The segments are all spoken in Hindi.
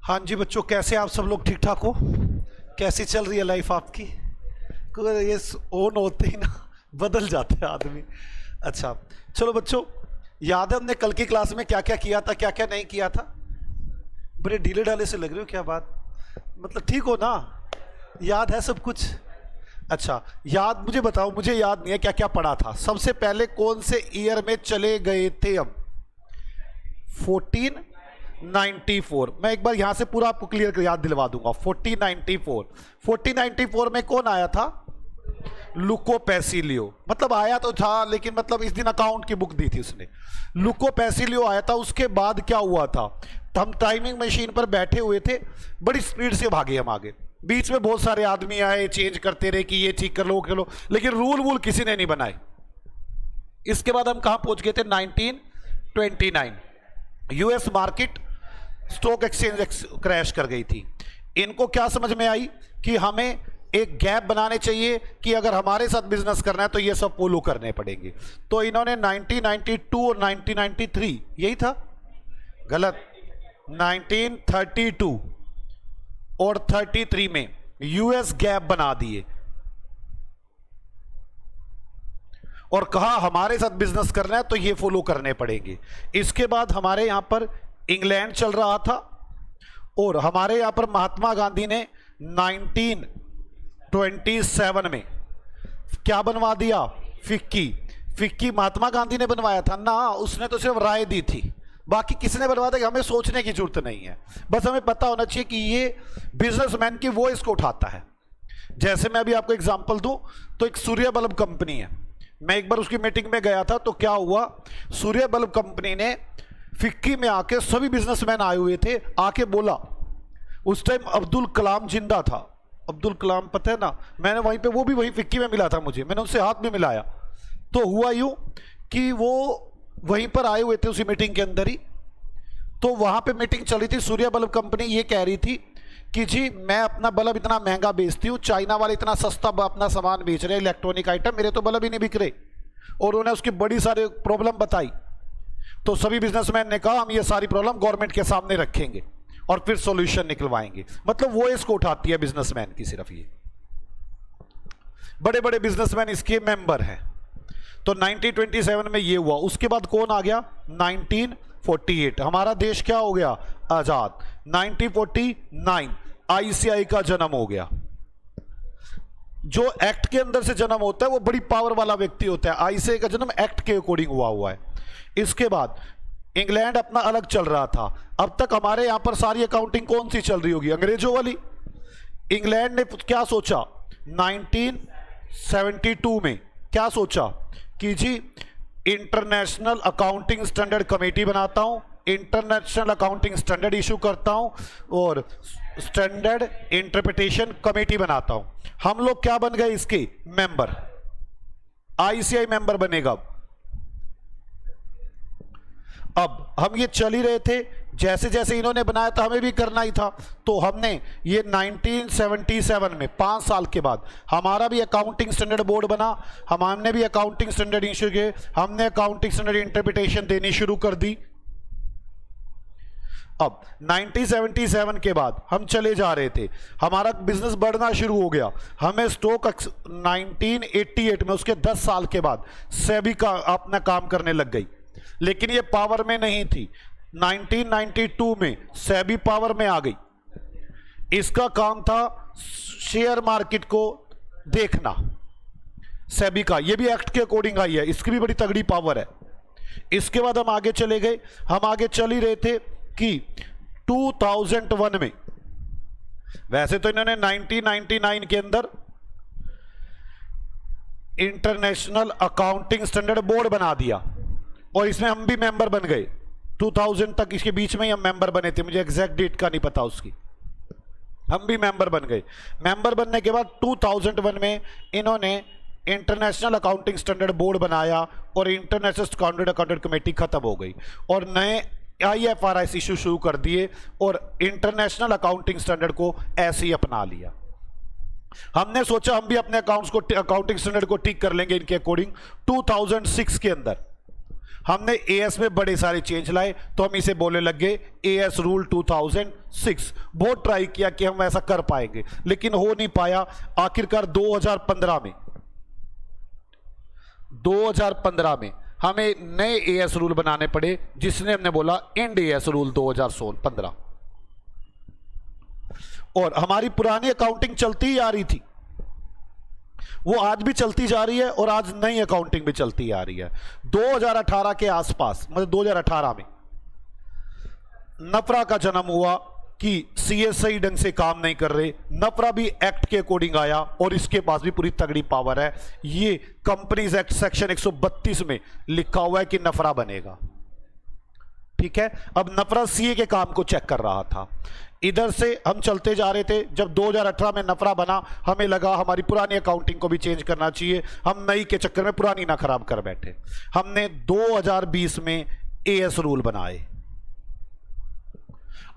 हाँ जी बच्चों, कैसे आप सब लोग? ठीक ठाक हो? कैसी चल रही है लाइफ आपकी? क्योंकि ये ओन होते ही ना बदल जाते हैं आदमी। अच्छा चलो बच्चों, याद है हमने कल की क्लास में क्या क्या किया था, क्या क्या नहीं किया था? बड़े ढीले ढाले से लग रहे हो, क्या बात? मतलब ठीक हो ना? याद है सब कुछ? अच्छा याद, मुझे बताओ, मुझे याद नहीं है क्या क्या पढ़ा था। सबसे पहले कौन से ईयर में चले गए थे हम? 1494। मैं एक बार यहां से पूरा आपको क्लियर याद दिलवा दूंगा। 1494 में कौन आया था? लुको पैसिलियो। मतलब आया तो था, लेकिन मतलब इस दिन अकाउंट की बुक दी थी उसने। लुको पैसिलियो आया था। उसके बाद क्या हुआ था? हम टाइमिंग मशीन पर बैठे हुए थे, बड़ी स्पीड से भागे हम आगे। बीच में बहुत सारे आदमी आए, चेंज करते रहे कि ये ठीक कर लो, लेकिन रूल वूल किसी ने नहीं बनाए। इसके बाद हम कहां पहुंच गए थे? 1929। US market stock exchange crash कर गई थी। इनको क्या समझ में आई कि हमें एक गैप बनाने चाहिए कि अगर हमारे साथ बिजनेस करना है तो ये सब फॉलो करने पड़ेंगे। तो इन्होंने 1992 और 1993, यही था? गलत। 1932 और 33 में यूएस गैप बना दिए और कहा हमारे साथ बिजनेस करना है तो ये फॉलो करने पड़ेंगे। इसके बाद हमारे यहां पर इंग्लैंड चल रहा था और हमारे यहां पर महात्मा गांधी ने 1927 में क्या बनवा दिया? फिक्की महात्मा गांधी ने बनवाया था ना? उसने तो सिर्फ राय दी थी, बाकी किसने बनवाया था? हमें सोचने की जरूरत नहीं है, बस हमें पता होना चाहिए कि ये बिजनेसमैन की वॉइस को उठाता है। जैसे मैं अभी आपको एग्जांपल दूं तो एक सूर्य बल्ब कंपनी है। मैं एक बार उसकी मीटिंग में गया था तो क्या हुआ, सूर्य बल्ब कंपनी ने फिक्की में आके, सभी बिजनेसमैन आए हुए थे, आके बोला, उस टाइम अब्दुल कलाम जिंदा था। अब्दुल कलाम पता है ना? मैंने वहीं पे, वो भी वहीं फिक्की में मिला था मुझे, मैंने उनसे हाथ में मिलाया। तो हुआ यूं कि वो वहीं पर आए हुए थे उसी मीटिंग के अंदर ही। तो वहां पे मीटिंग चली थी। सूर्य बल्ब कंपनी ये कह रही थी कि जी मैं अपना बल्ब इतना महंगा बेचती हूँ, चाइना वाले इतना सस्ता अपना सामान बेच रहे हैं, इलेक्ट्रॉनिक आइटम, मेरे तो बल्ब ही नहीं बिक रहे। और उन्होंने उसकी बड़ी सारी प्रॉब्लम बताई। तो सभी बिजनेसमैन ने कहा हम ये सारी प्रॉब्लम गवर्नमेंट के सामने रखेंगे और फिर सॉल्यूशन निकलवाएंगे। मतलब वो इसको उठाती है बिजनेसमैन की, सिर्फ ये बड़े बड़े बिजनेसमैन इसके मेंबर हैं। तो 1927 में ये हुआ। उसके बाद कौन आ गया? 1948। हमारा देश क्या हो गया? आजाद। 1949 आईसीआई का जन्म हो गया। जो एक्ट के अंदर से जन्म होता है वो बड़ी पावर वाला व्यक्ति होता है। आईसीआई का जन्म एक्ट के अकॉर्डिंग हुआ है। इसके बाद इंग्लैंड अपना अलग चल रहा था। अब तक हमारे यहां पर सारी अकाउंटिंग कौन सी चल रही होगी? अंग्रेजों वाली। इंग्लैंड ने क्या सोचा 1972 में? क्या सोचा कि जी इंटरनेशनल अकाउंटिंग स्टैंडर्ड कमेटी बनाता हूं, इंटरनेशनल अकाउंटिंग स्टैंडर्ड इशू करता हूं और स्टैंडर्ड इंटरप्रिटेशन कमेटी बनाता हूं। हम लोग क्या बन गए? इसके मेंबर। आईसीआई मेंबर बनेगा। अब हम ये चल ही रहे थे, जैसे जैसे इन्होंने बनाया था हमें भी करना ही था। तो हमने ये 1977 में 5 साल के बाद हमारा भी अकाउंटिंग स्टैंडर्ड बोर्ड बना। हमने भी अकाउंटिंग स्टैंडर्ड इशू किए, हमने अकाउंटिंग स्टैंडर्ड इंटरप्रिटेशन देनी शुरू कर दी। अब 1977 के बाद हम चले जा रहे थे, हमारा बिजनेस बढ़ना शुरू हो गया। हमें स्टॉक 1988 में, उसके 10 साल के बाद सेबी का अपना काम करने लग गई, लेकिन ये पावर में नहीं थी। 1992 में सेबी पावर में आ गई। इसका काम था शेयर मार्केट को देखना, सेबी का। ये भी एक्ट के अकॉर्डिंग आई है, इसकी भी बड़ी तगड़ी पावर है। इसके बाद हम आगे चले गए। हम आगे चल ही रहे थे कि 2001 में, वैसे तो इन्होंने 1999 के अंदर इंटरनेशनल अकाउंटिंग स्टैंडर्ड बोर्ड बना दिया और इसमें हम भी मेंबर बन गए। 2000 तक इसके बीच में ही हम मेंबर बने थे, मुझे एग्जैक्ट डेट का नहीं पता उसकी। हम भी मेंबर बन गए। मेंबर बनने के बाद 2001 में इन्होंने इंटरनेशनल अकाउंटिंग स्टैंडर्ड बोर्ड बनाया और इंटरनेशनल स्टैंडर्ड अकाउंटेंट कमेटी खत्म हो गई और नए आईएफआरएस इशू शुरू कर दिए और इंटरनेशनल अकाउंटिंग स्टैंडर्ड को ऐसे ही अपना लिया। हमने सोचा हम भी अपने अकाउंट्स को, अकाउंटिंग स्टैंडर्ड को ठीक कर लेंगे इनके अकॉर्डिंग। 2006 के अंदर हमने एएस में बड़े सारे चेंज लाए, तो हम इसे बोलने लग गए एएस रूल 2006। बहुत ट्राई किया कि हम ऐसा कर पाएंगे, लेकिन हो नहीं पाया। आखिरकार 2015 में हमें नए एएस रूल बनाने पड़े, जिसने हमने बोला इंड एएस रूल 2015। और हमारी पुरानी अकाउंटिंग चलती ही आ रही थी, वो आज भी चलती जा रही है, और आज नई अकाउंटिंग भी चलती आ रही है। 2018 के आसपास, मतलब 2018 में नफरा का जन्म हुआ कि सीए सही ढंग से काम नहीं कर रहे। नफरा भी एक्ट के अकॉर्डिंग आया, और इसके पास भी पूरी तगड़ी पावर है। ये कंपनीज एक्ट सेक्शन 132 में लिखा हुआ है कि नफरा बनेगा, ठीक है। अब नफरा सीए के काम को चेक कर रहा था। इधर से हम चलते जा रहे थे। जब 2018 में नफरा बना, हमें लगा हमारी पुरानी अकाउंटिंग को भी चेंज करना चाहिए। हम नई के चक्कर में पुरानी ना खराब कर बैठे। हमने 2020 में एएस रूल बनाए।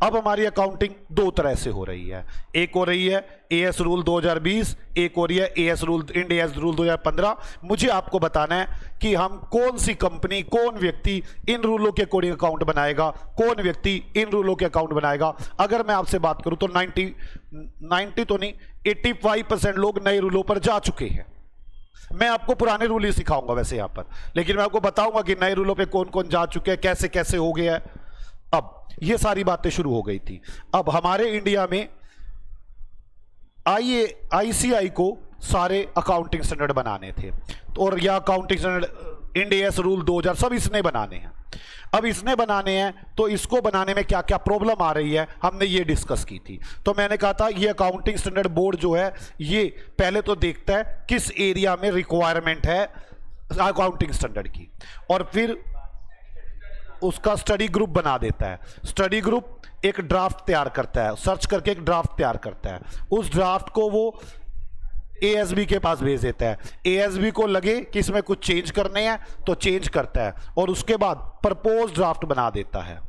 अब हमारी अकाउंटिंग दो तरह से हो रही है। एक हो रही है एएस रूल 2020, एक हो रही है as rule end AS rule 2015। मुझे आपको बताना है कि हम कौन सी कंपनी, कौन व्यक्ति इन रूलों के अकॉर्डिंग अकाउंट बनाएगा, कौन व्यक्ति इन रूलों के अकाउंट बनाएगा। अगर मैं आपसे बात करूं तो 90 तो नहीं, 85% लोग नए रूलों पर जा चुके हैं। मैं आपको पुराने रूल ही सिखाऊंगा वैसे यहां पर, लेकिन मैं आपको बताऊंगा कि नए रूलों पे कौन कौन जा चुके हैं, कैसे कैसे हो गया है। अब ये सारी बातें शुरू हो गई थी। अब हमारे इंडिया में आईसीआई को सारे अकाउंटिंग स्टैंडर्ड बनाने थे, और यह accounting standard end AS rule 2000 सब इसने बनाने हैं। अब इसने बनाने हैं, तो इसको बनाने में क्या क्या प्रॉब्लम आ रही है, हमने ये डिस्कस की थी। तो मैंने कहा था ये अकाउंटिंग स्टैंडर्ड बोर्ड जो है, ये पहले तो देखता है किस एरिया में रिक्वायरमेंट है अकाउंटिंग स्टैंडर्ड की, और फिर उसका स्टडी ग्रुप बना देता है। स्टडी ग्रुप एक ड्राफ्ट तैयार करता है, सर्च करके एक ड्राफ्ट तैयार करता है। उस ड्राफ्ट को वो एएसबी के पास भेज देता है। एएसबी को लगे कि इसमें कुछ चेंज करने हैं तो चेंज करता है, और उसके बाद प्रपोज ड्राफ्ट बना देता है,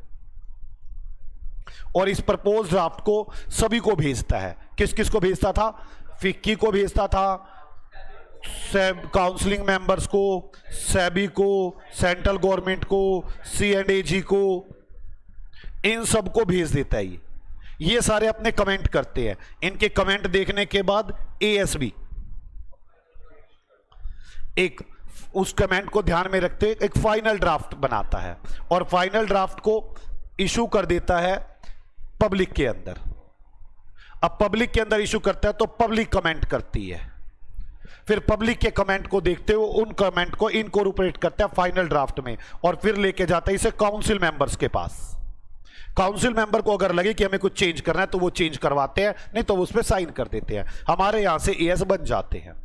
और इस प्रपोज ड्राफ्ट को सभी को भेजता है। किस किस को भेजता था? फिक्की को भेजता था, काउंसलिंग मेंबर्स को, सेबी को, सेंट्रल गवर्नमेंट को, सीएंडएजी को, इन सब को भेज देता है। ये सारे अपने कमेंट करते हैं। इनके कमेंट देखने के बाद एएसबी एक उस कमेंट को ध्यान में रखते एक फाइनल ड्राफ्ट बनाता है, और फाइनल ड्राफ्ट को इशू कर देता है पब्लिक के अंदर। अब पब्लिक के अंदर इशू करता है तो पब्लिक कमेंट करती है। फिर पब्लिक के कमेंट को देखते हुए उन कमेंट को इनकॉर्पोरेट करता है फाइनल ड्राफ्ट में, और फिर लेके जाता है इसे काउंसिल मेंबर्स के पास। काउंसिल मेंबर को अगर लगे कि हमें कुछ चेंज करना है तो वो चेंज करवाते हैं, नहीं तो वो उस पर साइन कर देते हैं। हमारे यहां से एएस बन जाते हैं।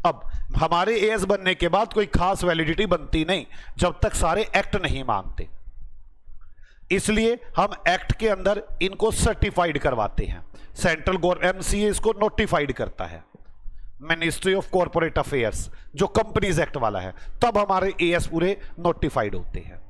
अब हमारे एएस बनने के बाद कोई खास वैलिडिटी बनती नहीं जब तक सारे एक्ट नहीं मानते, इसलिए हम एक्ट के अंदर इनको सर्टिफाइड करवाते हैं। सेंट्रल गवर्नमेंट एमसीए इसको नोटिफाइड करता है, मिनिस्ट्री ऑफ कॉर्पोरेट अफेयर्स, जो कंपनीज एक्ट वाला है, तब हमारे एएस पूरे नोटिफाइड होते हैं।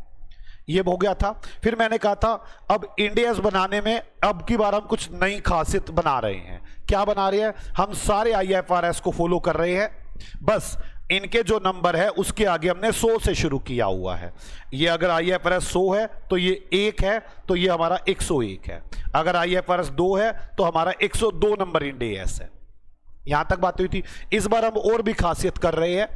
ये हो गया था। फिर मैंने कहा था अब इंडियाज बनाने में अब की बार हम कुछ नई खासियत बना रहे हैं। क्या बना रहे हैं? हम सारे आईएफआरएस को फॉलो कर रहे हैं, बस इनके जो नंबर है उसके आगे हमने 100 से शुरू किया हुआ है। ये अगर आईएफआरएस 100 है तो ये 1 है, तो ये हमारा 101 है। अगर आईएफआरएस 2 है तो हमारा 102 नंबर इंड एएस है। यहां तक बात हुई थी। इस बार हम और भी खासियत कर रहे हैं,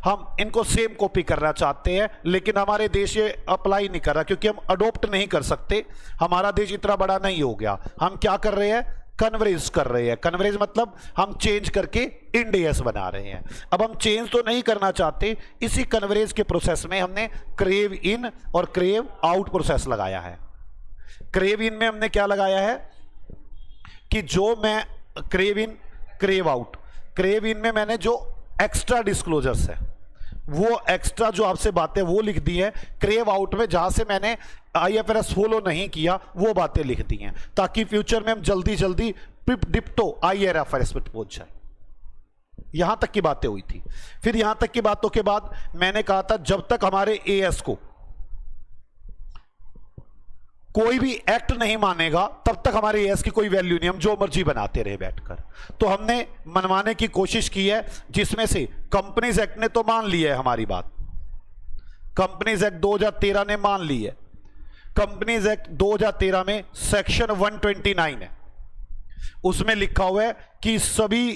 हम इनको सेम कॉपी करना चाहते हैं, लेकिन हमारे देश ये अप्लाई नहीं कर रहा क्योंकि हम अडोप्ट नहीं कर सकते, हमारा देश इतना बड़ा नहीं हो गया। हम क्या कर रहे हैं? कन्वर्ज कर रहे हैं। कन्वर्ज मतलब हम चेंज करके इंड एएस बना रहे हैं। अब हम चेंज तो नहीं करना चाहते, इसी कन्वर्ज के प्रोसेस में हमने क्रेव इन और क्रेव आउट प्रोसेस लगाया है। क्रेव इन में हमने क्या लगाया है कि जो मैं क्रेव इन क्रेव आउट, क्रेव इन में मैंने जो एक्स्ट्रा डिस्क्लोजर्स है वो एक्स्ट्रा जो आपसे बातें वो लिख दी है। क्रेव आउट में जहां से मैंने आईएफआरएस फॉलो नहीं किया वो बातें लिख दी हैं, ताकि फ्यूचर में हम जल्दी जल्दी डिप्टो आईआरएफआरएस पे पहुंच जाए। यहां तक की बातें हुई थी। फिर यहां तक की बातों के बाद मैंने कहा था जब तक हमारे एएस को कोई भी एक्ट नहीं मानेगा तब तक हमारे एएस की कोई वैल्यू नहीं, हम जो मर्जी बनाते रहे बैठकर। तो हमने मनवाने की कोशिश की है, जिसमें से कंपनीज एक्ट ने तो मान लिया है हमारी बात, कंपनीज एक्ट 2013 ने मान ली है। कंपनीज एक्ट 2013 में सेक्शन 129 है, उसमें लिखा हुआ है कि सभी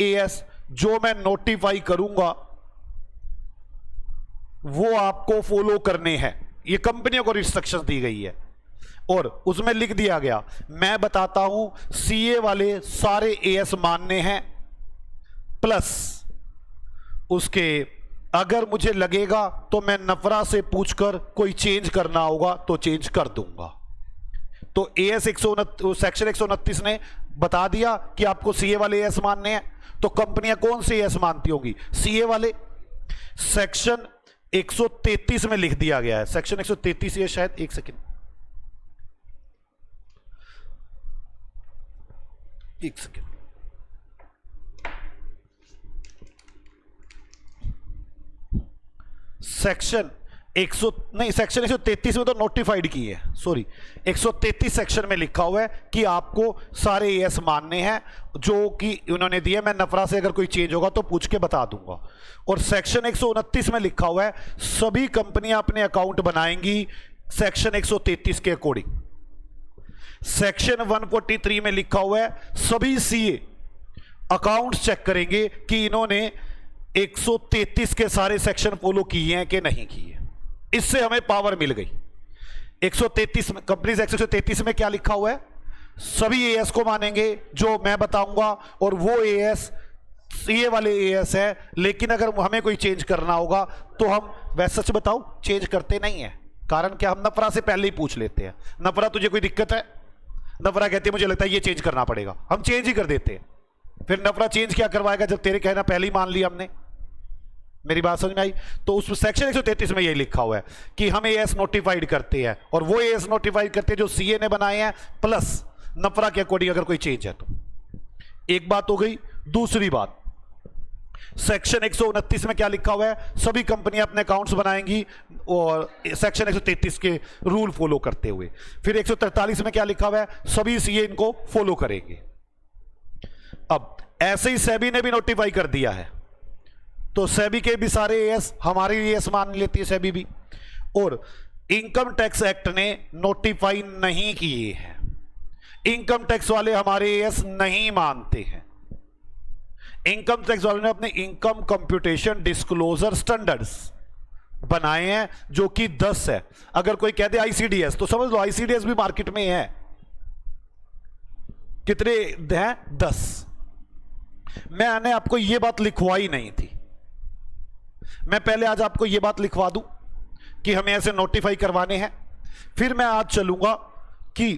एएस जो मैं नोटिफाई करूंगा वो आपको फॉलो करने हैं। ये कंपनियों को रिस्ट्रिक्शंस दी गई है और उसमें लिख दिया गया, मैं बताता हूं सीए वाले सारे एएस मानने हैं, प्लस उसके अगर मुझे लगेगा तो मैं नफरा से पूछकर कोई चेंज करना होगा तो चेंज कर दूंगा। तो एएस सेक्शन 129 ने बता दिया कि आपको सीए वाले एएस मानने हैं, तो कंपनियां कौन से एएस मानती होंगी? सीए वाले। सेक्शन 133 में लिख दिया गया है, सेक्शन 133 ये शायद, एक सेकंड, एक सेकंड, सेक्शन 133 में तो नोटिफाइड की है, सॉरी 133 सेक्शन में लिखा हुआ है कि आपको सारे एएस मानने हैं जो कि उन्होंने दिए, मैं नफरा से अगर कोई चेंज होगा तो पूछ के बता दूंगा। और सेक्शन 129 में लिखा हुआ है सभी कंपनियां अपने अकाउंट बनाएंगी सेक्शन 133 के अकॉर्डिंग। सेक्शन 143 में लिखा हुआ है सभी सीए अकाउंट्स चेक करेंगे कि इन्होंने 133 के सारे सेक्शन फॉलो किए हैं कि नहीं किए। इससे हमें पावर मिल गई। 133 में, कंपनीज एक्ट 133 में क्या लिखा हुआ है? सभी एएस को मानेंगे जो मैं बताऊंगा, और वो एएस सीए वाले एएस है, लेकिन अगर हमें कोई चेंज करना होगा तो हम, वैसे सच बताऊं, चेंज करते नहीं है। कारण क्या? हम नफरा से पहले ही पूछ लेते हैं, नफरा तुझे कोई दिक्कत है? नफरा कहती है मुझे लगता है ये चेंज करना पड़ेगा, हम चेंज ही कर देते हैं। फिर नफरा चेंज क्या करवाएगा जब तेरे कहना पहले ही मान लिया हमने। मेरी बात समझ में आई? तो उस सेक्शन 133 में यही लिखा हुआ है कि हम एएस नोटिफाइड करते हैं, और वो एएस नोटिफाइड करते हैं जो सीए ने बनाए हैं, प्लस नफरा के अकॉर्डिंग अगर कोई चेंज है तो। एक बात हो गई। दूसरी बात, सेक्शन 129 में क्या लिखा हुआ है? सभी कंपनियां अपने अकाउंट्स बनाएंगी और सेक्शन 133 के रूल फॉलो करते हुए। फिर 143 में क्या लिखा हुआ है? सभी सीए इनको फॉलो करेंगे। अब ऐसे ही सेबी ने भी नोटिफाई कर दिया है, तो सेबी के भी सारे एएस हमारी एएस मान लेती है सेबी भी। और इनकम टैक्स एक्ट ने नोटिफाई नहीं किए हैं, इनकम टैक्स वाले हमारे एएस नहीं मानते हैं। इनकम टैक्स वालों ने अपने इनकम कंप्यूटेशन डिस्क्लोजर स्टैंडर्ड्स बनाए हैं जो कि 10 है। अगर कोई कह दे आईसीडीएस तो समझ लो आईसीडीएस भी मार्केट में है। कितने हैं? 10। मैंने आपको यह बात लिखवाई नहीं थी, मैं पहले आज आपको यह बात लिखवा दूं कि हमें ऐसे नोटिफाई करवाने हैं। फिर मैं आज चलूंगा कि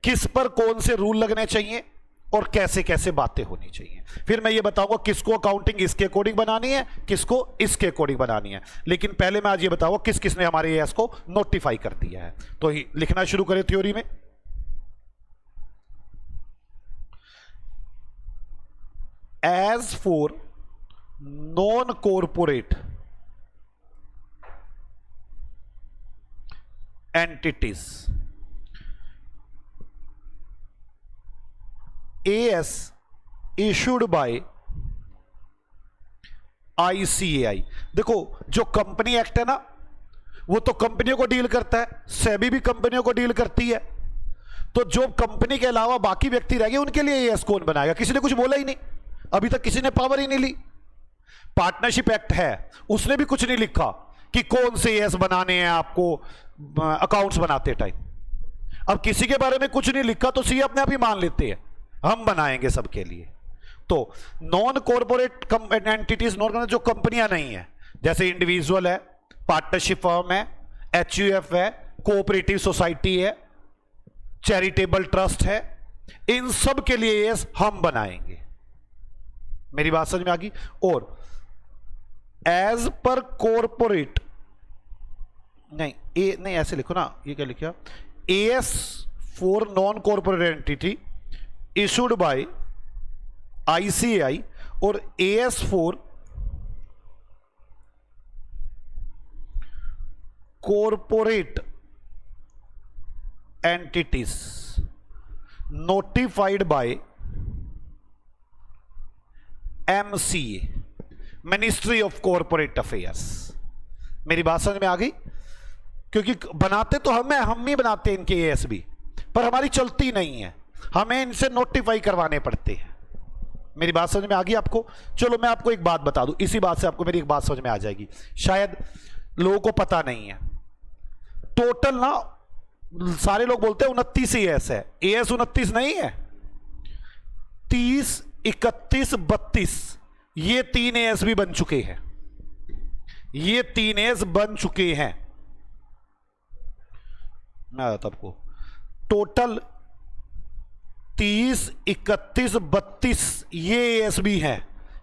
किस पर कौन से रूल लगने चाहिए और कैसे कैसे बातें होनी चाहिए। फिर मैं ये बताऊंगा किसको अकाउंटिंग इसके अकॉर्डिंग बनानी है, किसको इसके अकॉर्डिंग बनानी है। लेकिन पहले मैं आज ये बताऊंगा किस किसने हमारे एएस को नोटिफाई कर दिया है। तो लिखना शुरू करें थ्योरी में। As for non corporate entities, AS issued by ICAI. देखो जो कंपनी एक्ट है ना, वो तो कंपनियों को डील करता है, सेबी भी कंपनियों को डील करती है। तो जो कंपनी के अलावा बाकी व्यक्ति रह गए उनके लिए एएस कौन बनाएगा? किसी ने कुछ बोला ही नहीं, अभी तक किसी ने पावर ही नहीं ली। पार्टनरशिप एक्ट है, उसने भी कुछ नहीं लिखा कि कौन से एएस बनाने हैं आपको अकाउंट्स बनाते टाइम। अब किसी के बारे में कुछ नहीं लिखा तो सीए अपने आप ही मान लेते हैं हम बनाएंगे सबके लिए। तो नॉन कॉर्पोरेट एंटिटीज, नॉन जो कंपनियां नहीं है, जैसे इंडिविजुअल है, पार्टनरशिप फर्म है, एचयूएफ है, कोऑपरेटिव सोसाइटी है, चैरिटेबल ट्रस्ट है, इन सब के लिए एएस हम बनाएंगे। मेरी बात समझ में आ गई? और एज पर कॉर्पोरेट नहीं ऐसे लिखो ना, ये क्या लिखा? AS for non corporate entity issued by ICAI और AS for corporate entities notified by MCA, ministry of corporate affairs. मेरी बात समझ में आ गई? क्योंकि बनाते तो हम ही बनाते हैं इनके एएसबी, पर हमारी चलती नहीं है, हमें इनसे नोटिफाई करवाने पड़ते हैं। मेरी बात समझ में आ गई आपको? चलो मैं आपको एक बात बता दूं, इसी बात से आपको मेरी एक बात समझ में आ जाएगी, शायद लोगों को पता नहीं है। टोटल ना सारे लोग बोलते हैं 29 एएस है, एएस 29 नहीं है, 30, 31, 32 ये 3 एएस भी बन चुके हैं, ये 3 एएस बन चुके हैं। मैं बताता आपको, टोटल 30, 31, 32 ये एएसबी हैं,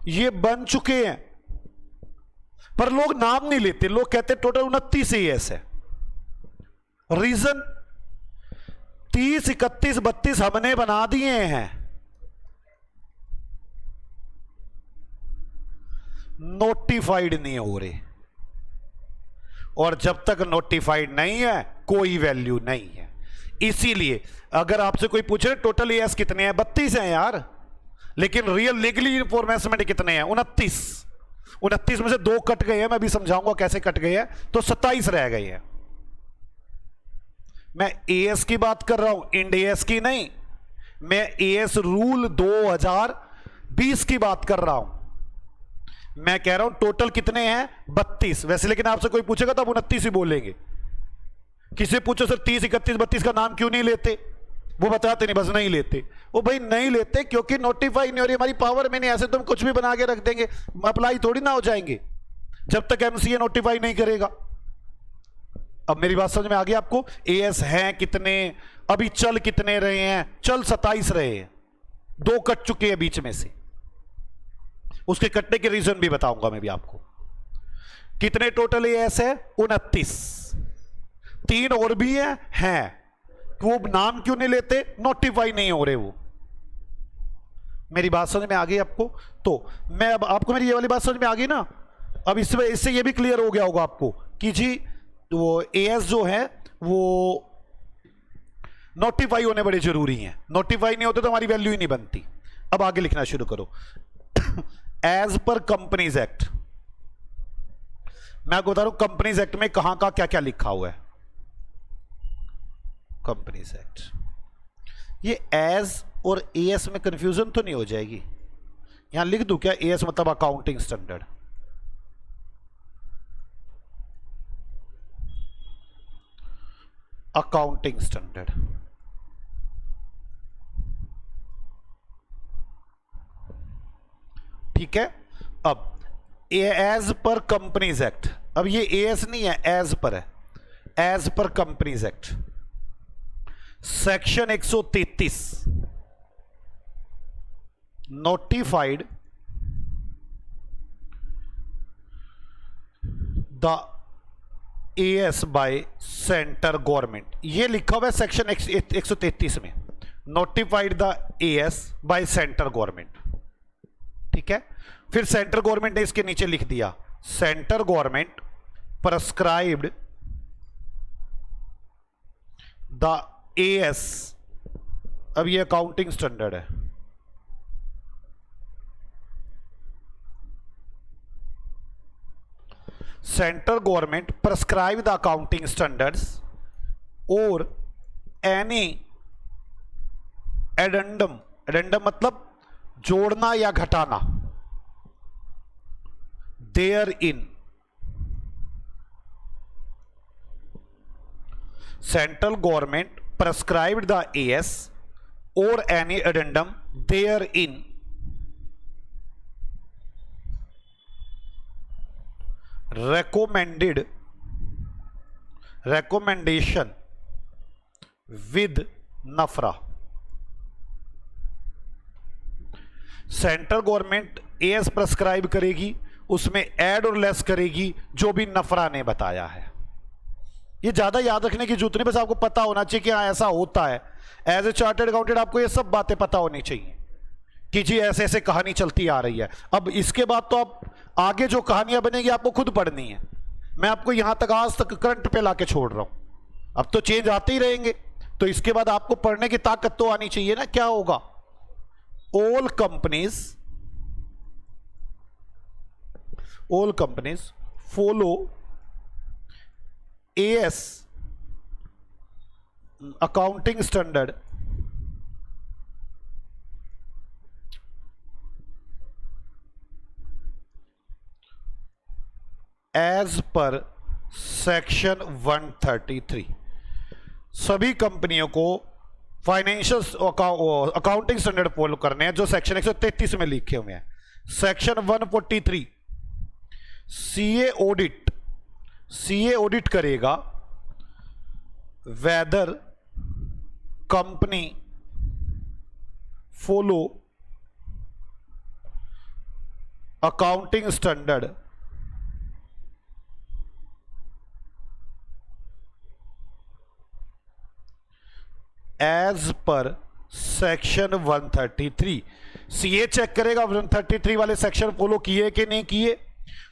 ये बन चुके हैं, पर लोग नाम नहीं लेते, लोग कहते टोटल 29 एएस है। रीजन 30, 31, 32 हमने बना दिए हैं, नोटिफाइड नहीं हो रहे, और जब तक नोटिफाइड नहीं है कोई वैल्यू नहीं है। इसीलिए अगर आपसे कोई पूछे टोटल एएस कितने हैं, 32 हैं यार, लेकिन रियल लीगली इन्फॉर्मेशन कितने हैं, 29। 29 में से 2 कट गए हैं, मैं अभी समझाऊंगा कैसे कट गए हैं, तो 27 रह गए हैं। मैं एएस की बात कर रहा हूं, इंड एएस की नहीं, मैं एएस रूल 2020 की बात कर रहा हूं। मैं कह रहा हूं टोटल कितने हैं, 32 वैसे, लेकिन आपसे कोई पूछेगा तो आप 29 ही बोलेंगे। किसी पूछो सर 30, 31, 32 का नाम क्यों नहीं लेते, वो बताते नहीं, बस नहीं लेते। वो भाई नहीं लेते क्योंकि नोटिफाई नहीं हो रही, हमारी पावर में नहीं। ऐसे तुम कुछ भी बना के रख देंगे, अप्लाई थोड़ी ना हो जाएंगे जब तक एमसीए नोटिफाई नहीं करेगा। अब मेरी बात समझ में आ गई आपको? एएस हैं कितने, अभी चल कितने रहे हैं, चल 27 रहे हैं, 2 कट चुके हैं बीच में से। उसके कटने के रीजन भी बताऊंगा मैं भी आपको। कितने टोटल एएस है, 29। 3 और भी हैं, वो नाम क्यों नहीं लेते, नोटिफाई नहीं हो रहे वो। मेरी बात समझ में आ गई आपको? तो मैं अब आपको मेरी ये वाली बात समझ में आ गई ना? अब इससे ये भी क्लियर हो गया होगा आपको कि जी वो एएस जो है वो नोटिफाई होने बड़े जरूरी हैं, नोटिफाई नहीं होते तो हमारी वैल्यू ही नहीं बनती। अब आगे लिखना शुरू करो। एज पर कंपनीज एक्ट, मैं आपको बता रहा हूं कंपनीज एक्ट में कहां का क्या क्या लिखा हुआ है। कंपनीज एक्ट, ये एज और एएस में कंफ्यूजन तो नहीं हो जाएगी? यहां लिख दूं क्या, एएस मतलब अकाउंटिंग स्टैंडर्ड, अकाउंटिंग स्टैंडर्ड। ठीक है। अब एज पर कंपनीज एक्ट, अब ये एएस नहीं है, एज पर है, as per companies act section 133, notified the AS by centre government, ये लिखा हुआ है सेक्शन 133 में, notified the AS by centre government. ठीक है। फिर सेंटर गवर्नमेंट ने इसके नीचे लिख दिया, centre government prescribed the AS, अब ये अकाउंटिंग स्टैंडर्ड है, central government prescribe the accounting standards और एनी एडेंडम, एडेंडम मतलब जोड़ना या घटाना, therein, central government prescribed the AS और any addendum therein recommendation with नफरा। सेंट्रल गवर्नमेंट एएस प्रेस्क्राइब करेगी, उसमें ऐड और लेस करेगी जो भी नफरा ने बताया है। ये ज्यादा याद रखने की जरूरत नहीं, बस आपको पता होना चाहिए कि हाँ ऐसा होता है। एज ए चार्टर्ड अकाउंटेंट आपको ये सब बातें पता होनी चाहिए कि जी ऐसे ऐसे कहानी चलती आ रही है। अब इसके बाद तो आप आगे जो कहानियां बनेगी आपको खुद पढ़नी है। मैं आपको यहां तक आज तक करंट पे लाके छोड़ रहा हूं, अब तो चेंज आते ही रहेंगे, तो इसके बाद आपको पढ़ने की ताकत तो आनी चाहिए ना। क्या होगा, all companies follow AS accounting standard as per section 133 सभी कंपनियों को फाइनेंशियल अकाउंटिंग स्टैंडर्ड फॉलो करने हैं जो सेक्शन 133 में लिखे हुए हैं। सेक्शन 143 सीए ऑडिट करेगा whether company follow accounting standard as per section 133। CA check करेगा 133 वाले सेक्शन फॉलो किए कि नहीं किए,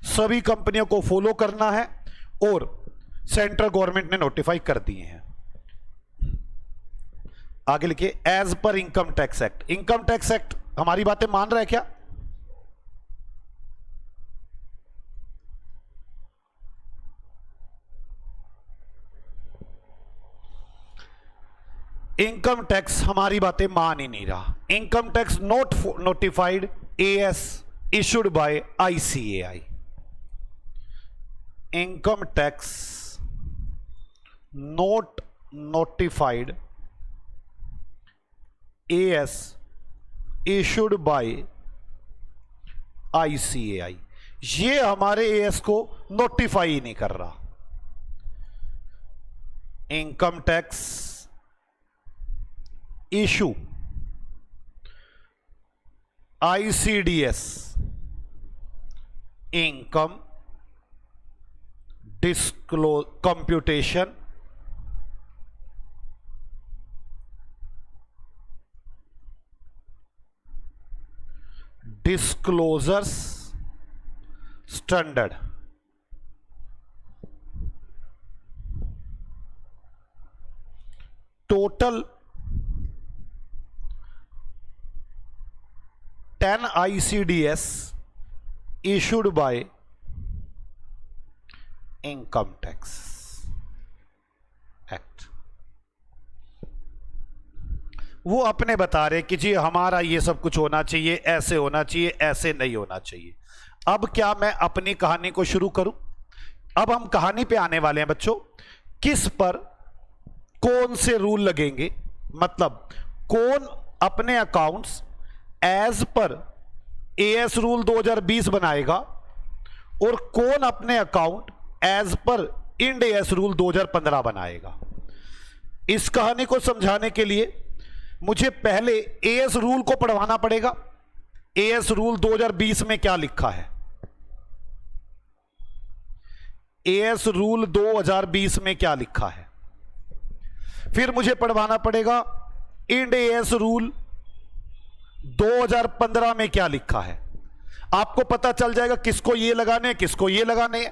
सभी कंपनियों को फॉलो करना है और सेंट्रल गवर्नमेंट ने नोटिफाई कर दिए हैं। आगे लिखिए as per income tax act. Income tax act हमारी बातें मान रहा है क्या? इनकम टैक्स हमारी बातें मान ही नहीं रहा। Income tax not notified as issued by ICAI. Income tax not notified as issued by ICAI. ये हमारे एएस को नोटिफाई ही नहीं कर रहा। Income tax issue ICDS income disclose computation disclosures standard. Total 10 ICDS issued by Income Tax Act। वो अपने बता रहे कि जी हमारा ये सब कुछ होना चाहिए, ऐसे होना चाहिए, ऐसे नहीं होना चाहिए। अब क्या मैं अपनी कहानी को शुरू करूं? अब हम कहानी पे आने वाले हैं बच्चों। किस पर कौन से रूल लगेंगे, मतलब कौन अपने accounts as per AS rule 2020 बनाएगा और कौन अपने account as per Ind AS rule 2015 बनाएगा। इस कहानी को समझाने के लिए मुझे पहले एएस रूल को पढ़वाना पड़ेगा। एएस रूल 2020 में क्या लिखा है? एएस रूल 2020 में क्या लिखा है? फिर मुझे पढ़वाना पड़ेगा इंड एएस रूल 2015 में क्या लिखा है। आपको पता चल जाएगा किसको ये लगाने हैं, किसको ये लगाने हैं।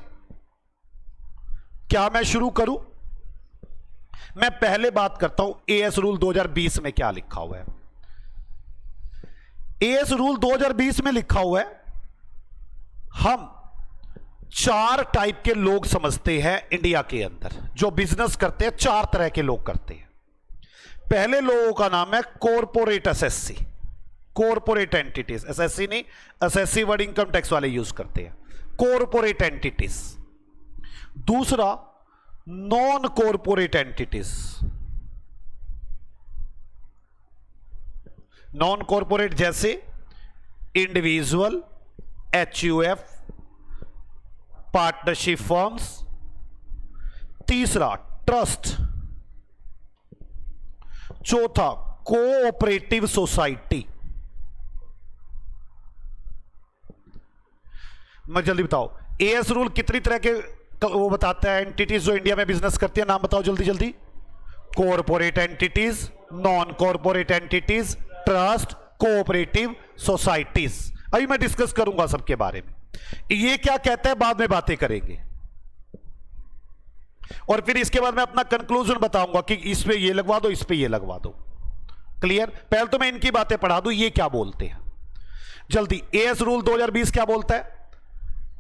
क्या मैं शुरू करूं? मैं पहले बात करता हूं एएस रूल 2020 में क्या लिखा हुआ है। एएस रूल 2020 में लिखा हुआ है, हम 4 टाइप के लोग समझते हैं इंडिया के अंदर जो बिजनेस करते हैं। 4 तरह के लोग करते हैं। पहले लोगों का नाम है corporate SSC, corporate entities. SSC नहीं, एसएससी वर्ड इनकम टैक्स वाले यूज करते हैं। Corporate entities. दूसरा non corporate entities. Non corporate जैसे इंडिविजुअल, एचयूएफ, पार्टनरशिप फर्म्स। तीसरा ट्रस्ट। चौथा कोऑपरेटिव सोसाइटी। मैं जल्दी बताओ एएस रूल कितनी तरह के वो बताता है एंटिटीज जो इंडिया में बिजनेस करती है। नाम बताओ जल्दी जल्दी। Corporate entities, non corporate entities, trust, cooperative societies. अभी मैं डिस्कस करूंगा सबके बारे में। ये क्या कहता है बाद में बातें करेंगे और फिर इसके बाद मैं अपना कंक्लूजन बताऊंगा कि इस पे ये लगवा दो, इस पे ये लगवा दो। क्लियर? पहले तो मैं इनकी बातें पढ़ा दूं ये क्या बोलते हैं जल्दी। एएस रूल 2020 क्या बोलता है?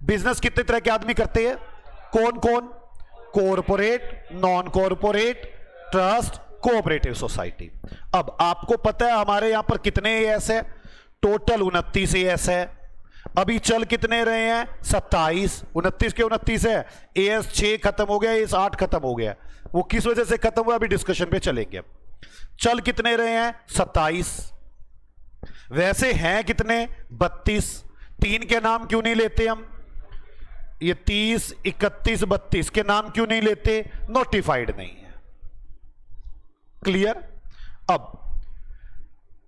बिजनेस कितने तरह के आदमी करते हैं? कौन कौन? Corporate, non corporate, trust, cooperative society. अब आपको पता है हमारे यहां पर कितने एएस है? टोटल 29 एएस है। अभी चल कितने रहे हैं? 27। 29 के 29 है। एएस 6 खत्म हो गया, एएस 8 खत्म हो गया। वो किस वजह से खत्म हुआ अभी डिस्कशन पे चलेंगे। चल कितने रहे हैं? 27। वैसे हैं कितने? 32। 3 के नाम क्यों नहीं लेते हम? ये 30, 31, 32 के नाम क्यों नहीं लेते? नोटिफाइड नहीं है। क्लियर? अब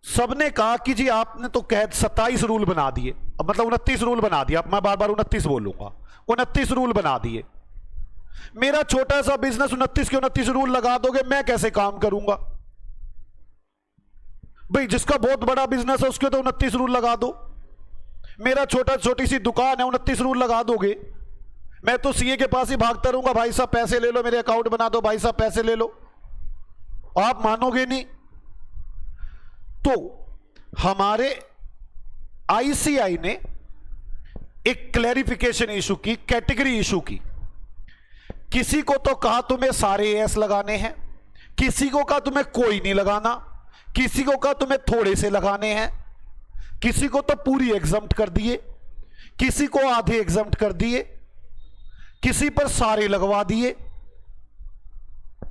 सबने कहा कि जी आपने तो कह 27 रूल बना दिए, अब मतलब 29 रूल बना दिया। अब मैं बार बार 29 बोलूंगा। 29 रूल बना दिए। मेरा छोटा सा बिजनेस 29 के 29 रूल लगा दोगे, मैं कैसे काम करूंगा भाई? जिसका बहुत बड़ा बिजनेस है उसके तो 29 रूल लगा दो। मेरा छोटी सी दुकान है, 29 रूल लगा दोगे? मैं तो सीए के पास ही भागता रहूंगा, भाई साहब पैसे ले लो, मेरे अकाउंट बना दो, भाई साहब पैसे ले लो। आप मानोगे नहीं। तो हमारे आईसीआई ने एक क्लैरिफिकेशन इशू की, कैटेगरी इशू की। किसी को तो कहा तुम्हें सारे एस लगाने हैं, किसी को कहा तुम्हें कोई नहीं लगाना, किसी को कहा तुम्हें थोड़े से लगाने हैं, किसी को तो पूरी एग्जम्प्ट कर दिए, किसी को आधे एग्जम्प्ट कर दिए, किसी पर सारे लगवा दिए।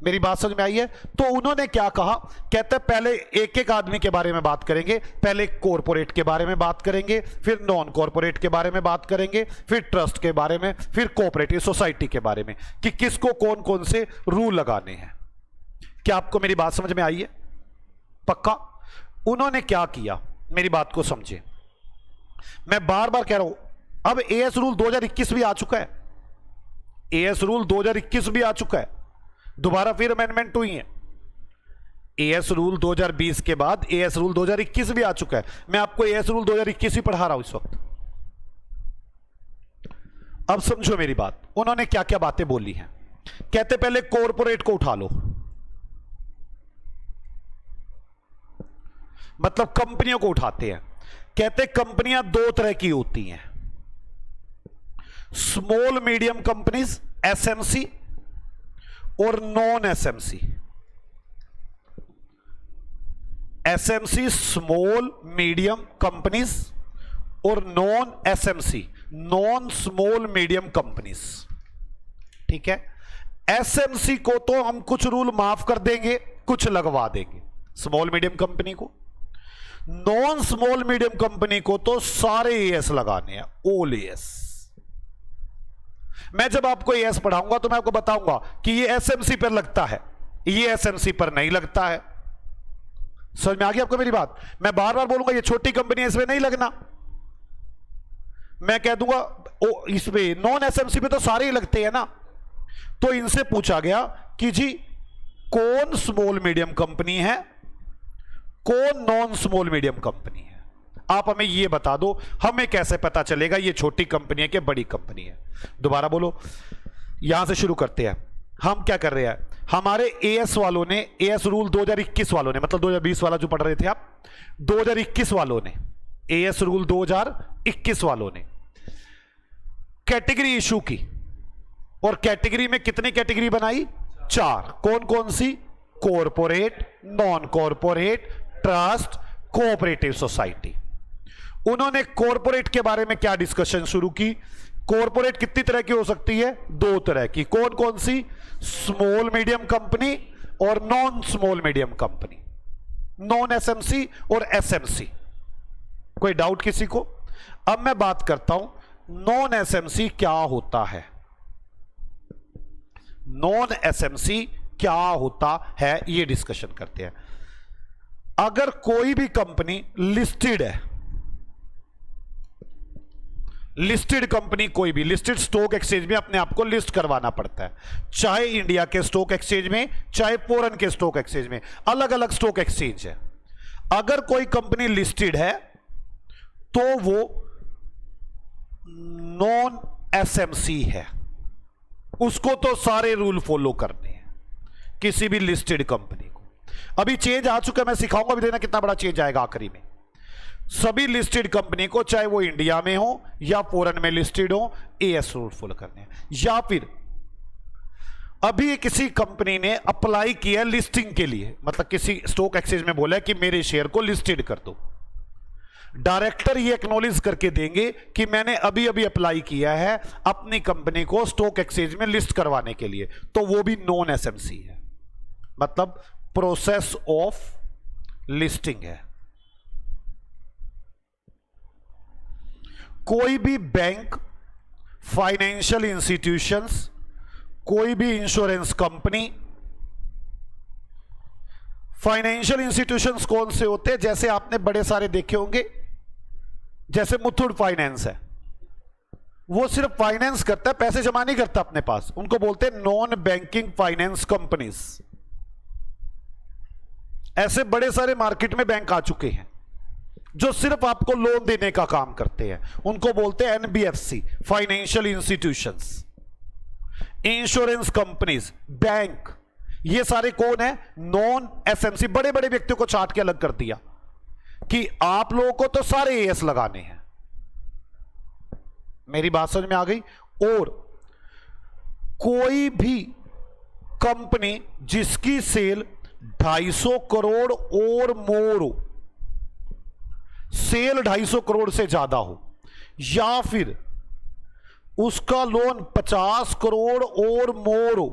मेरी बात समझ में आई है? तो उन्होंने क्या कहा? कहते पहले एक एक आदमी के बारे में बात करेंगे। पहले कॉरपोरेट के बारे में बात करेंगे, फिर नॉन कॉरपोरेट के बारे में बात करेंगे, फिर ट्रस्ट के बारे में, फिर कोऑपरेटिव सोसाइटी के बारे में कि किसको कौन कौन से रूल लगाने हैं। क्या आपको मेरी बात समझ में आई है? पक्का? उन्होंने क्या किया, मेरी बात को समझे। मैं बार बार कह रहा हूं, अब एएस रूल 2021 भी आ चुका है। एएस रूल 2021 भी आ चुका है, दोबारा फिर अमेंडमेंट हुई है। एएस रूल 2020 के बाद एएस रूल 2021 भी आ चुका है। मैं आपको एएस रूल 2021 ही पढ़ा रहा हूं इस वक्त। अब समझो मेरी बात, उन्होंने क्या क्या बातें बोली हैं। कहते पहले कॉरपोरेट को उठा लो, मतलब कंपनियों को उठाते हैं। कहते कंपनियां दो तरह की होती हैं, स्मॉल मीडियम कंपनीज एसएमसी और non SMC. SMC small medium companies और non SMC non small medium companies. ठीक है? एसएमसी को तो हम कुछ रूल माफ कर देंगे, कुछ लगवा देंगे स्मॉल मीडियम कंपनी को। नॉन स्मॉल मीडियम कंपनी को तो सारे एएस लगाने हैं, ऑल एएस। मैं जब आपको एएस पढ़ाऊंगा तो मैं आपको बताऊंगा कि ये एसएमसी पर लगता है, ये एसएमसी पर नहीं लगता है। समझ में आ गई आपको मेरी बात? मैं बार बार बोलूंगा ये छोटी कंपनी है, इसमें नहीं लगना। मैं कह दूंगा इसमें नॉन एसएमसी पे तो सारे ही लगते हैं ना। तो इनसे पूछा गया कि जी कौन स्मॉल मीडियम कंपनी है, कौन नॉन स्मॉल मीडियम कंपनी है? आप हमें ये बता दो, हमें कैसे पता चलेगा ये छोटी कंपनी है कि बड़ी कंपनी है? दोबारा बोलो, यहां से शुरू करते हैं। हम क्या कर रहे हैं, हमारे एएस वालों ने, एएस रूल 2021 वालों ने, मतलब 2020 वाला जो पढ़ रहे थे आप, 2021 वालों ने, एएस रूल 2021 वालों ने कैटेगरी इशू की। और कैटेगरी में कितनी कैटेगरी बनाई? 4। कौन कौन सी? Corporate, non corporate, trust, cooperative society. उन्होंने कॉरपोरेट के बारे में क्या डिस्कशन शुरू की? कॉरपोरेट कितनी तरह की हो सकती है? 2 तरह की। कौन कौन सी? स्मॉल मीडियम कंपनी और non small medium company, non SMC और एसएमसी। कोई डाउट किसी को? अब मैं बात करता हूं नॉन एसएमसी क्या होता है। नॉन एसएमसी क्या होता है ये डिस्कशन करते हैं। अगर कोई भी कंपनी लिस्टेड है, लिस्टेड कंपनी कोई भी, लिस्टेड स्टॉक एक्सचेंज में अपने आप को लिस्ट करवाना पड़ता है, चाहे इंडिया के स्टॉक एक्सचेंज में, चाहे फॉरेन के स्टॉक एक्सचेंज में, अलग अलग स्टॉक एक्सचेंज है। अगर कोई कंपनी लिस्टेड है तो वो नॉन एसएमसी है, उसको तो सारे रूल फॉलो करने हैं किसी भी लिस्टेड कंपनी को। अभी चेंज आ चुका है, मैं सिखाऊंगा भी, देना कितना बड़ा चेंज आएगा आखिरी में। सभी लिस्टेड कंपनी को, चाहे वो इंडिया में हो या फॉरेन में लिस्टेड हो, एएस रूल फॉलो करने हैं। या फिर अभी किसी कंपनी ने अप्लाई किया लिस्टिंग के लिए, मतलब किसी स्टॉक एक्सचेंज में बोला कि मेरे शेयर को लिस्टेड कर दो। डायरेक्टर ये एक्नॉलेज करके देंगे कि मैंने अभी अभी अप्लाई किया है अपनी कंपनी को स्टॉक एक्सचेंज में लिस्ट करवाने के लिए, तो वो भी नॉन एसएमसी है, मतलब प्रोसेस ऑफ लिस्टिंग है। कोई भी बैंक, फाइनेंशियल इंस्टीट्यूशंस, कोई भी इंश्योरेंस कंपनी, फाइनेंशियल इंस्टीट्यूशंस कौन से होते हैं, जैसे आपने बड़े सारे देखे होंगे, जैसे मुथूट फाइनेंस है, वो सिर्फ फाइनेंस करता है, पैसे जमा नहीं करता अपने पास, उनको बोलते हैं नॉन बैंकिंग फाइनेंस कंपनीज। ऐसे बड़े सारे मार्केट में बैंक आ चुके हैं जो सिर्फ आपको लोन देने का काम करते हैं, उनको बोलते हैं NBFC, financial institutions. Insurance companies, bank, ये सारे कौन है, नॉन एसएमसी। बड़े बड़े व्यक्तियों को छाट के अलग कर दिया कि आप लोगों को तो सारे एएस लगाने हैं। मेरी बात समझ में आ गई। और कोई भी कंपनी जिसकी सेल 250 करोड़ और मोर हो, सेल 250 करोड़ से ज्यादा हो, या फिर उसका लोन 50 करोड़ और मोर हो,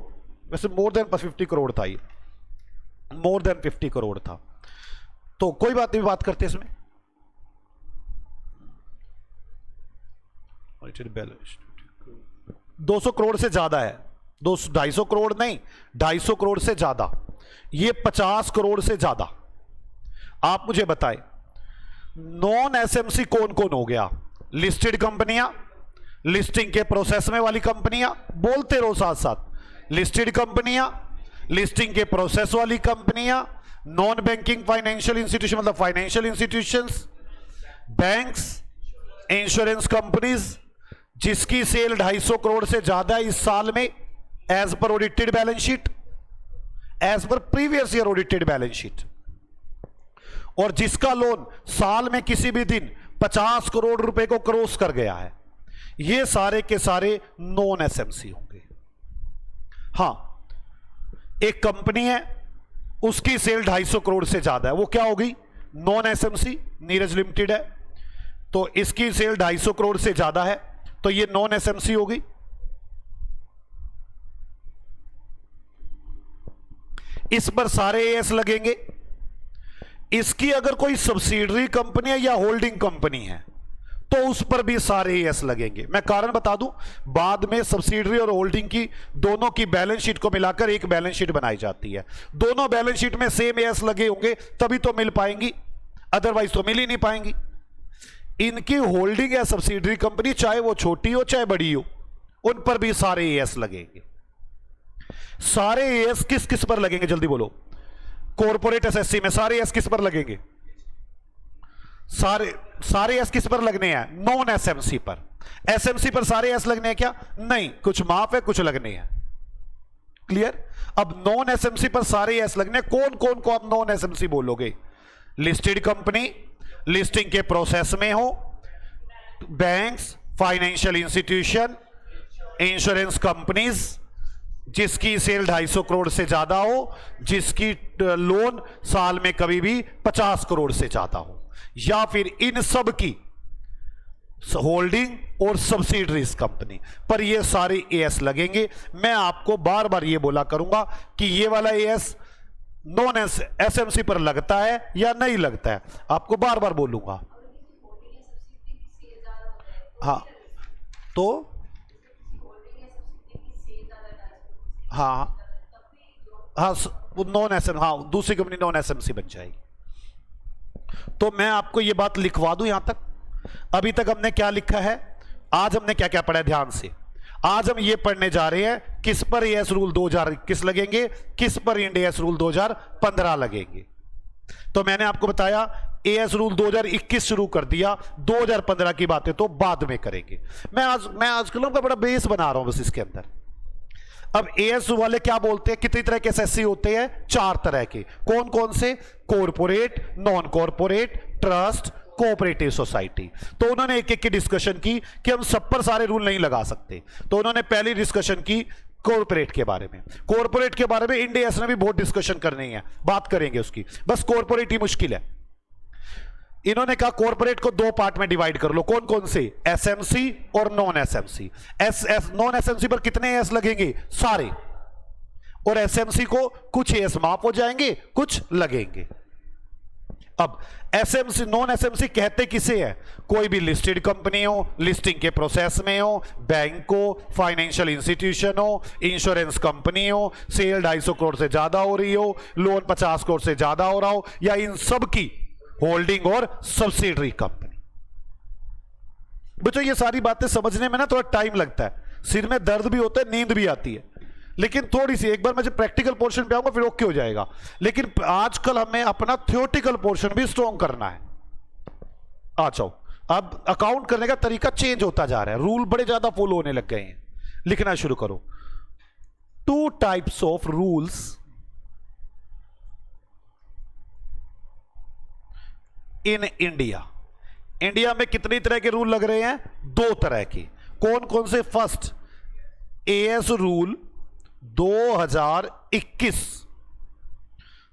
वैसे मोर देन 50 करोड़ था, ये मोर देन 50 करोड़ था, तो कोई बात नहीं, बात करते इसमें। 200 करोड़ से ज्यादा है, 250 करोड़ नहीं, 250 करोड़ से ज्यादा, ये 50 करोड़ से ज्यादा। आप मुझे बताएं नॉन एसएमसी कौन कौन हो गया? लिस्टेड कंपनियां, लिस्टिंग के प्रोसेस में वाली कंपनियां, बोलते रहो साथ साथ, लिस्टेड कंपनियां, लिस्टिंग के प्रोसेस वाली कंपनियां, नॉन बैंकिंग फाइनेंशियल इंस्टीट्यूशन मतलब financial institutions, banks, insurance companies जिसकी सेल 250 करोड़ से ज्यादा इस साल में as per audited balance sheet, as per previous year audited balance sheet, और जिसका लोन साल में किसी भी दिन 50 करोड़ रुपए को क्रॉस कर गया है, ये सारे के सारे नॉन एसएमसी होंगे। हां, एक कंपनी है उसकी सेल 250 करोड़ से ज्यादा है, वो क्या होगी? Non SMC. नीरज लिमिटेड है तो इसकी सेल 250 करोड़ से ज्यादा है, तो ये नॉन एसएमसी होगी। इस पर सारे एएस लगेंगे। इसकी अगर कोई सब्सिडरी कंपनी है या होल्डिंग कंपनी है तो उस पर भी सारे एएस लगेंगे। मैं कारण बता दूं, बाद में सब्सिडरी और होल्डिंग की दोनों की बैलेंस शीट को मिलाकर एक बैलेंस शीट बनाई जाती है। दोनों बैलेंस शीट में सेम एएस लगे होंगे तभी तो मिल पाएंगी, अदरवाइज तो मिल ही नहीं पाएंगी। इनकी होल्डिंग या सब्सिडरी कंपनी चाहे वो छोटी हो चाहे बड़ी हो, उन पर भी सारे एएस लगेंगे। सारे एएस किस किस पर लगेंगे जल्दी बोलो? कॉर्पोरेट एसएससी में सारे एस किस पर लगेंगे? सारे एस किस पर लगने हैं? नॉन एसएमसी पर। एसएमसी पर सारे एस लगने हैं क्या? नहीं, कुछ माफ है, कुछ लगने हैं। क्लियर? अब नॉन एसएमसी पर सारे एस लगने, कौन कौन को आप नॉन एसएमसी बोलोगे? लिस्टेड कंपनी, लिस्टिंग के प्रोसेस में हो, banks, financial institution, insurance companies जिसकी सेल 250 करोड़ से ज्यादा हो, जिसकी लोन साल में कभी भी 50 करोड़ से ज्यादा हो, या फिर इन सब की होल्डिंग और सब्सिडरीज कंपनी पर ये सारे एएस लगेंगे। मैं आपको बार बार ये बोला करूंगा कि ये वाला एएस नॉन एसएमसी पर लगता है या नहीं लगता है, आपको बार बार बोलूंगा। हाँ, तो हाँ हाँ, वो नॉन एसएम, हाँ दूसरी कंपनी नॉन एसएमसी बन जाएगी। तो मैं आपको ये बात लिखवा दूं। यहां तक अभी तक हमने क्या लिखा है, आज हमने क्या क्या पढ़ा है ध्यान से। आज हम ये पढ़ने जा रहे हैं किस पर एएस रूल 2021 लगेंगे, किस पर इंड एएस रूल 2015 लगेंगे। तो मैंने आपको बताया एएस रूल 2021 शुरू कर दिया, 2015 की बातें तो बाद में करेंगे। मैं आज का बड़ा बेस बना रहा हूं बस इसके अंदर। अब एएस वाले क्या बोलते हैं, कितनी तरह के एसएससी होते हैं? 4 तरह के। कौन कौन से? Corporate, non corporate, trust, cooperative society. तो उन्होंने एक एक की डिस्कशन की कि हम सब पर सारे रूल नहीं लगा सकते। तो उन्होंने पहली डिस्कशन की कॉर्पोरेट के बारे में। कॉर्पोरेट के बारे में इंडिया ने भी बहुत डिस्कशन करनी है, बात करेंगे उसकी, बस कॉर्पोरेट ही मुश्किल है। इन्होंने कहा कॉर्पोरेट को दो पार्ट में डिवाइड कर लो। कौन कौन से? एसएमसी और नॉन एसएमसी। नॉन एसएमसी पर कितने एस लगेंगे? सारे। और एसएमसी को कुछ एस माफ हो जाएंगे, कुछ लगेंगे। अब एसएमसी नॉन एसएमसी कहते किसे है? कोई भी लिस्टेड कंपनी हो, लिस्टिंग के प्रोसेस में हो, बैंक हो, फाइनेंशियल इंस्टीट्यूशन हो, इंश्योरेंस कंपनी हो, सेल 250 करोड़ से ज्यादा हो रही हो, लोन 50 करोड़ से ज्यादा हो रहा हो, या इन सब की होल्डिंग और सब्सिडरी कंपनी। बच्चों ये सारी बातें समझने में ना थोड़ा टाइम लगता है, सिर में दर्द भी होता है, नींद भी आती है, लेकिन थोड़ी सी एक बार मैं जब प्रैक्टिकल पोर्शन पे आऊंगा फिर ओके हो जाएगा। लेकिन आजकल हमें अपना थ्योरेटिकल पोर्शन भी स्ट्रॉन्ग करना है। आ जाओ, अब अकाउंट करने का तरीका चेंज होता जा रहा है, रूल बड़े ज्यादा फॉलो होने लग गए हैं। लिखना शुरू करो। 2 types of rules in India. India में कितनी तरह के रूल लग रहे हैं? 2 तरह के। कौन कौन से? First, as rule 2021।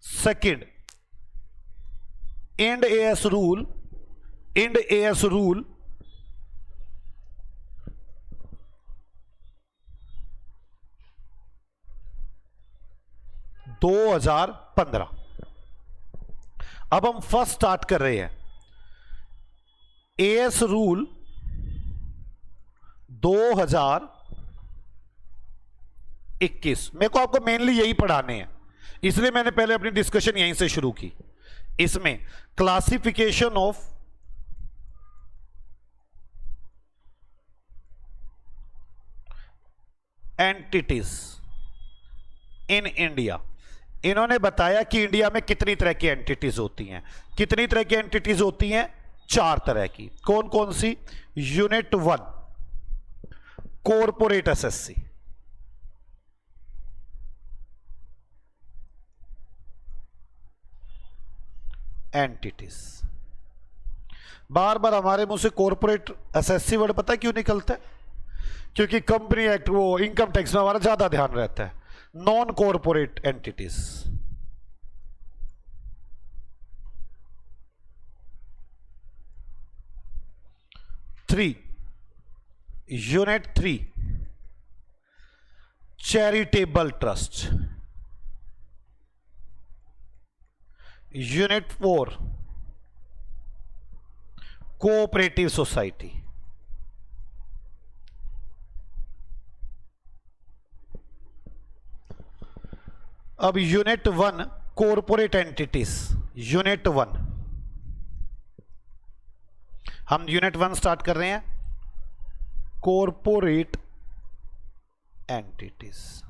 Second, end AS rule 2015। अब हम फर्स्ट स्टार्ट कर रहे हैं। As rule 2021। मेरे को आपको मेनली यही पढ़ाने हैं, इसलिए मैंने पहले अपनी डिस्कशन यहीं से शुरू की। इसमें classification of entities in India. इन्होंने बताया कि इंडिया में कितनी तरह की एंटिटीज होती हैं। कितनी तरह की एंटिटीज होती हैं? 4 तरह की। कौन कौन सी? Unit 1 corporate SSC, entities. बार बार हमारे मुंह से कॉर्पोरेट एसएससी वर्ड पता है क्यों निकलता है? क्योंकि कंपनी एक्ट, वो इनकम टैक्स में हमारा ज्यादा ध्यान रहता है। Non corporate entities, unit 3 charitable trust, unit 4 cooperative society, अब यूनिट 1 कॉर्पोरेट एंटिटीज। यूनिट 1 हम यूनिट 1 स्टार्ट कर रहे हैं। Corporate entities.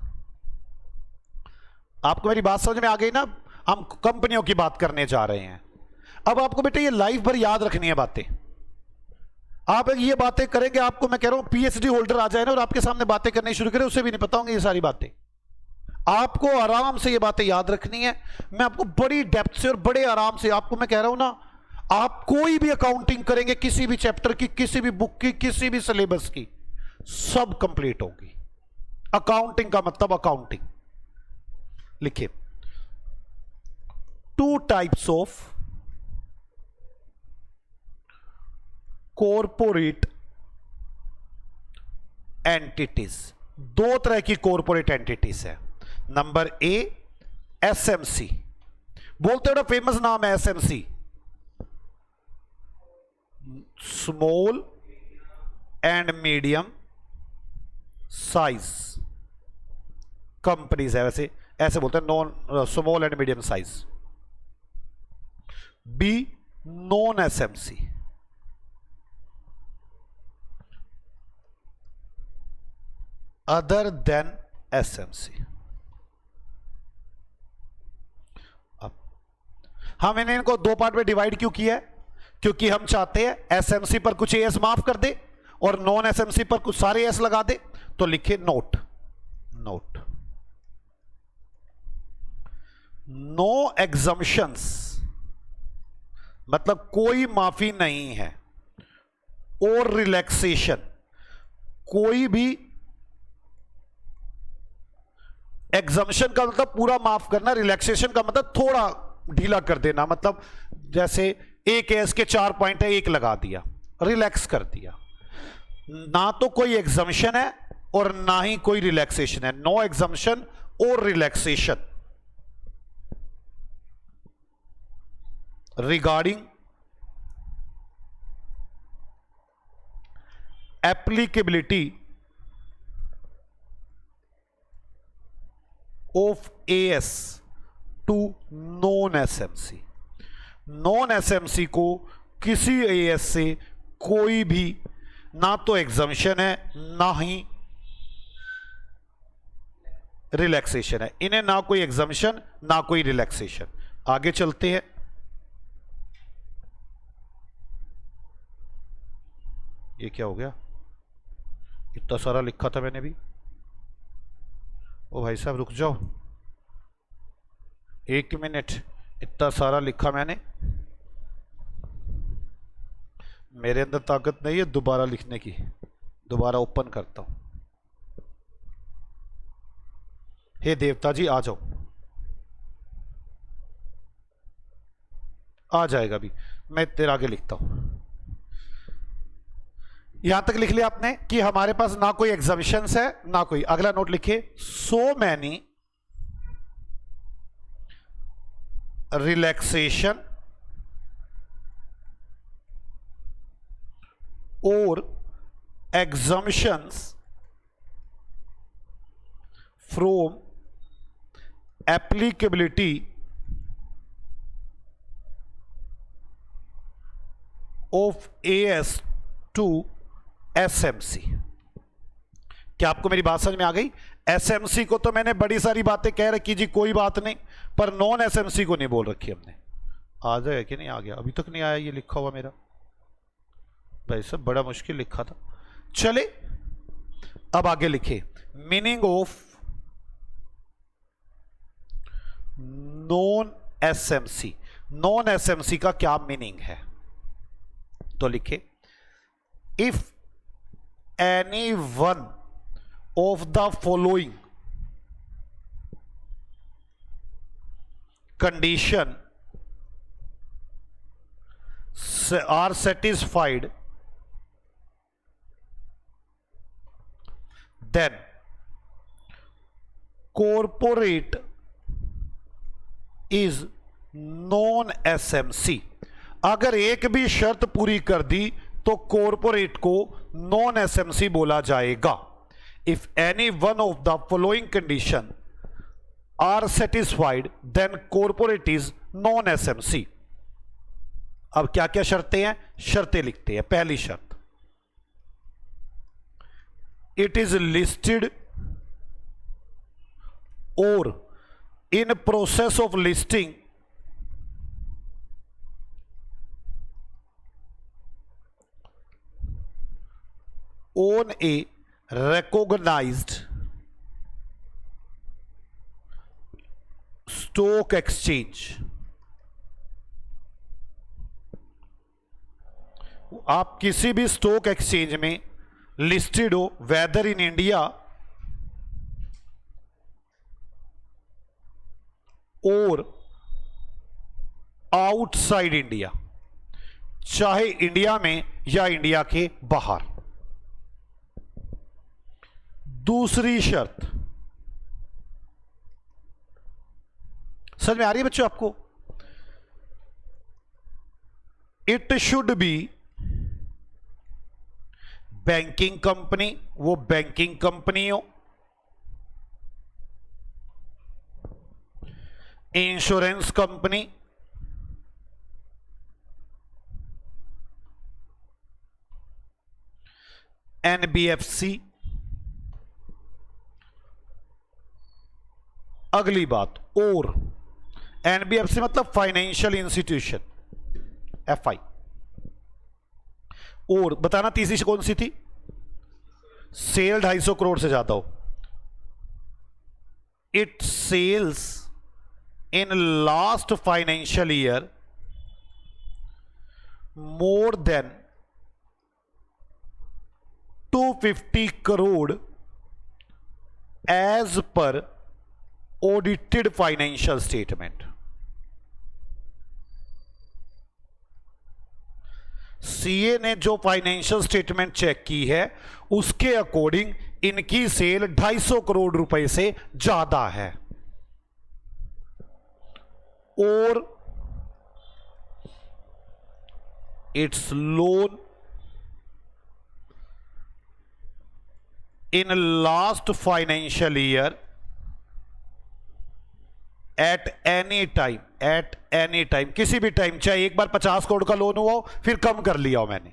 आपको मेरी बात समझ में आ गई ना? हम कंपनियों की बात करने जा रहे हैं। अब आपको बेटे ये लाइफ भर याद रखनी है बातें। आप ये बातें करेंगे, आपको मैं कह रहा हूं पीएचडी होल्डर आ जाए ना और आपके सामने बातें करनी शुरू करें, उसे भी नहीं पता होंगे ये सारी बातें। आपको आराम से ये बातें याद रखनी है। मैं आपको बड़ी डेप्थ से और बड़े आराम से, आपको मैं कह रहा हूं ना, आप कोई भी अकाउंटिंग करेंगे, किसी भी चैप्टर की, किसी भी बुक की, किसी भी सिलेबस की, सब कंप्लीट होगी। अकाउंटिंग का मतलब अकाउंटिंग। लिखिए, 2 टाइप्स ऑफ कॉर्पोरेट एंटिटीज। 2 तरह की कॉर्पोरेट एंटिटीज है। Number A, SMC. बोलते हो फेमस नाम है SMC, small and medium size companies है। वैसे ऐसे बोलते हैं, non small and medium size. B, non SMC, other than SMC. अब हम इनको 2 पार्ट में डिवाइड क्यों किया है? क्योंकि हम चाहते हैं एसएमसी पर कुछ एस माफ कर दे और नॉन एसएमसी पर कुछ सारे एस लगा दे। तो लिखे नोट, नो एग्जम्पशंस, मतलब कोई माफी नहीं है, और रिलैक्सेशन, कोई भी एग्जम्पशन का मतलब पूरा माफ करना, रिलैक्सेशन का मतलब थोड़ा ढीला कर देना, मतलब जैसे एक एस के 4 पॉइंट है, एक लगा दिया, रिलैक्स कर दिया। ना तो कोई एग्जम्पशन है और ना ही कोई रिलैक्सेशन है, नो एग्जम्पशन और relaxation regarding applicability of AS to non SMC। Non SMC को किसी AS से कोई भी ना तो एग्जम्पशन है ना ही रिलैक्सेशन है, इन्हें ना कोई एग्जम्पशन ना कोई रिलैक्सेशन। आगे चलते हैं। ये क्या हो गया, इतना सारा लिखा था मैंने भी। ओ भाई साहब रुक जाओ, 1 मिनट, इतना सारा लिखा मैंने, मेरे अंदर ताकत नहीं है दोबारा लिखने की। दोबारा ओपन करता हूं। हे देवता जी आ जाओ, आ जाएगा भी, मैं तेरे आगे लिखता हूं। यहां तक लिख लिया आपने कि हमारे पास ना कोई एग्जम्पशंस है ना कोई। अगला नोट लिखिए, सो मैनी रिलैक्सेशन और exemptions from applicability of AS to SMC। क्या आपको मेरी बात समझ में आ गई? SMC को तो मैंने बड़ी सारी बातें कह रखी जी, कोई बात नहीं, पर नॉन SMC को नहीं बोल रखी हमने। आ जाएगा कि नहीं आ गया? अभी तक नहीं आया ये लिखा हुआ मेरा, भाई सब बड़ा मुश्किल लिखा था। चले अब आगे लिखे, meaning of non SMC। Non SMC का क्या मीनिंग है? तो लिखे, if any one of the following condition are satisfied, then corporate is non SMC। अगर एक भी शर्त पूरी कर दी तो कॉरपोरेट को नॉन SMC बोला जाएगा। If any one of the following condition are satisfied then corporate is non SMC। अब क्या क्या शर्तें हैं? शर्तें लिखते हैं। पहली शर्त, इट इज लिस्टेड और in process of listing on a recognized stock exchange। आप किसी भी स्टॉक एक्सचेंज में लिस्टेड हो, वेदर इन इंडिया और आउटसाइड इंडिया, चाहे इंडिया में या इंडिया के बाहर। दूसरी शर्त, समझ में आ रही है बच्चों आपको? It should be banking company, वो बैंकिंग कंपनी हो, इंश्योरेंस कंपनी, NBFC। अगली बात, और NBFC मतलब फाइनेंशियल इंस्टीट्यूशन, FI। और बताना तीसरी कौन सी थी? सेल 250 करोड़ से ज्यादा हो। It sales in last financial year more than 250 crore as per audited financial statement. CA ने जो फाइनेंशियल स्टेटमेंट चेक की है उसके अकॉर्डिंग इनकी सेल 250 करोड़ रुपए से ज्यादा है, और it's loan in last financial year at any time, किसी भी टाइम, चाहे एक बार 50 करोड़ का लोन हुआ हो फिर कम कर लिया हो मैंने,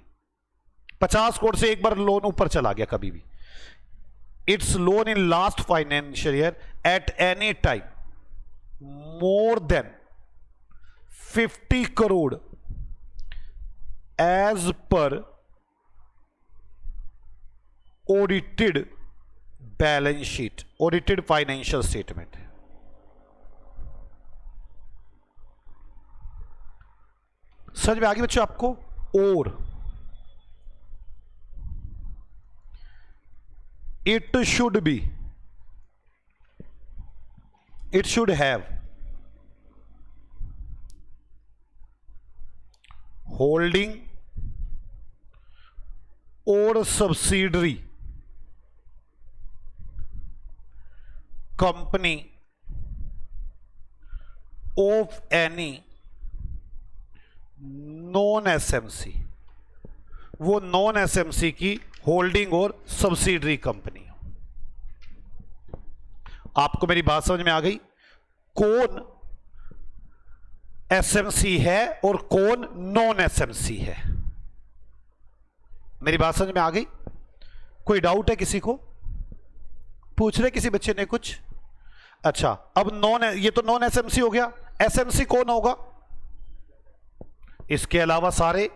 50 करोड़ से एक बार लोन ऊपर चला गया कभी भी, its loan in last financial year at any time more than 50 crore as per audited balance sheet, audited financial statement. समझ में आ गई बच्चों आपको? और इट शुड हैव होल्डिंग और subsidiary company of any non SMC, वो नॉन एसएमसी की होल्डिंग और सब्सिडरी कंपनी। आपको मेरी बात समझ में आ गई? कौन एसएमसी है और कौन नॉन एसएमसी है? मेरी बात समझ में आ गई? कोई डाउट है किसी को? पूछ रहे किसी बच्चे ने कुछ? अच्छा, अब ये तो नॉन एसएमसी हो गया, एसएमसी कौन होगा? इसके अलावा सारे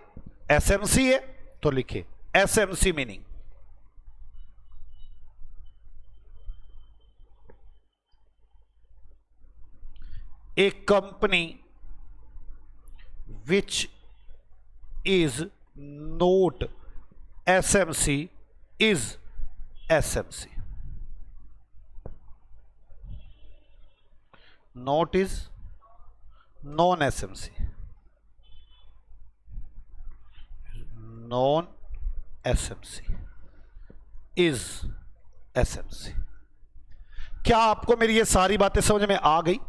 एसएमसी है, तो लिखे SMC meaning A company which is note SMC is SMC, note is non SMC, non SMC is SMC. क्या आपको मेरी ये सारी बातें समझ में आ गई?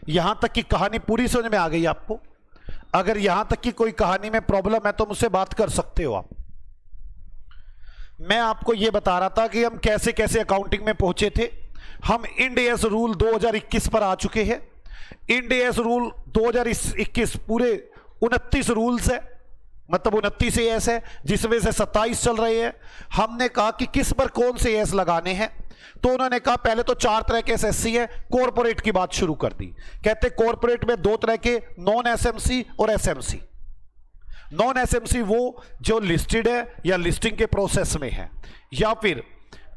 यहां तक की कहानी पूरी समझ में आ गई आपको? अगर यहां तक की कोई कहानी में प्रॉब्लम है तो मुझसे बात कर सकते हो आप। मैं आपको यह बता रहा था कि हम कैसे कैसे अकाउंटिंग में पहुंचे थे। हम इंड एस रूल 2021 पर आ चुके हैं। इंड एस रूल 2021 पूरे 29 रूल्स है, मतलब 29 एस है, जिसमें से 27 चल रहे हैं। हमने कहा कि किस पर कौन से एस लगाने हैं, तो उन्होंने कहा पहले तो 4 तरह के एसएससी है। कॉर्पोरेट की बात शुरू कर दी। कहते कॉर्पोरेट में 2 तरह के, नॉन एसएमसी और एसएमसी। नॉन एसएमसी वो जो लिस्टेड है या लिस्टिंग के प्रोसेस में है, या फिर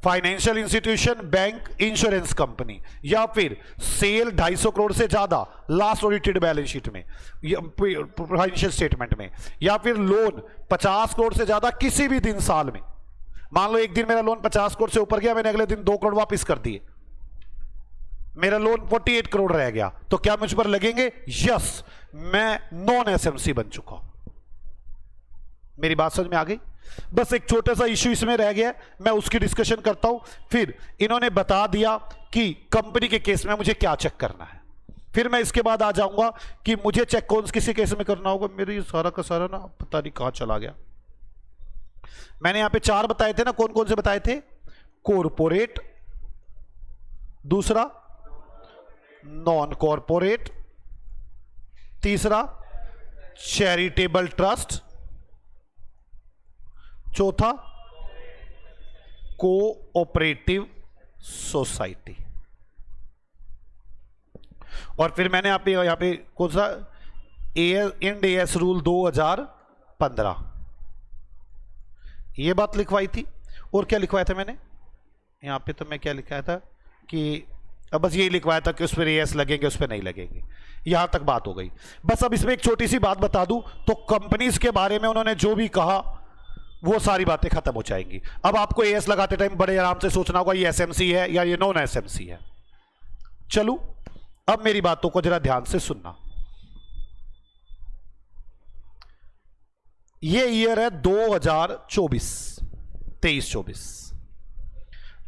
financial institution, bank, insurance company, या फिर सेल 250 करोड़ से ज्यादा लास्ट ऑडिटेड बैलेंस शीट में, फाइनेंशियल स्टेटमेंट में, या फिर लोन 50 करोड़ से ज्यादा किसी भी दिन साल में। मान लो एक दिन मेरा लोन 50 करोड़ से ऊपर गया, मैंने अगले दिन 2 करोड़ वापस कर दिए, मेरा लोन 48 करोड़ रह गया, तो क्या मुझ पर लगेंगे? यस, मैं नॉन एसएमसी बन चुका हूं। मेरी बात समझ में आ गई? बस एक छोटा सा इश्यू इसमें रह गया, मैं उसकी डिस्कशन करता हूं। फिर इन्होंने बता दिया कि कंपनी के केस में मुझे क्या चेक करना है। फिर मैं इसके बाद आ जाऊंगा कि मुझे चेक कौन किसी केस में करना होगा। मेरी सारा का सारा ना पता नहीं कहां चला गया। मैंने यहां पे 4 बताए थे ना, कौन कौन से बताए थे? कॉरपोरेट, दूसरा नॉन कॉरपोरेट, तीसरा चैरिटेबल ट्रस्ट, चौथा कोऑपरेटिव सोसाइटी। और फिर मैंने यहां पे कौन सा? इंड एस रूल 2015 ये बात लिखवाई थी। और क्या लिखवाया था मैंने यहां पे? तो मैं क्या लिखाया था कि अब बस यही लिखवाया था कि उस पर एएस लगेंगे, उस पर नहीं लगेंगे। यहां तक बात हो गई। बस अब इसमें एक छोटी सी बात बता दूं तो कंपनीज के बारे में उन्होंने जो भी कहा वो सारी बातें खत्म हो जाएंगी। अब आपको एएस लगाते टाइम बड़े आराम से सोचना होगा ये एसएमसी है या ये नॉन एसएमसी है। चलू, अब मेरी बातों को जरा ध्यान से सुनना। ये ईयर है 2024, 23-24।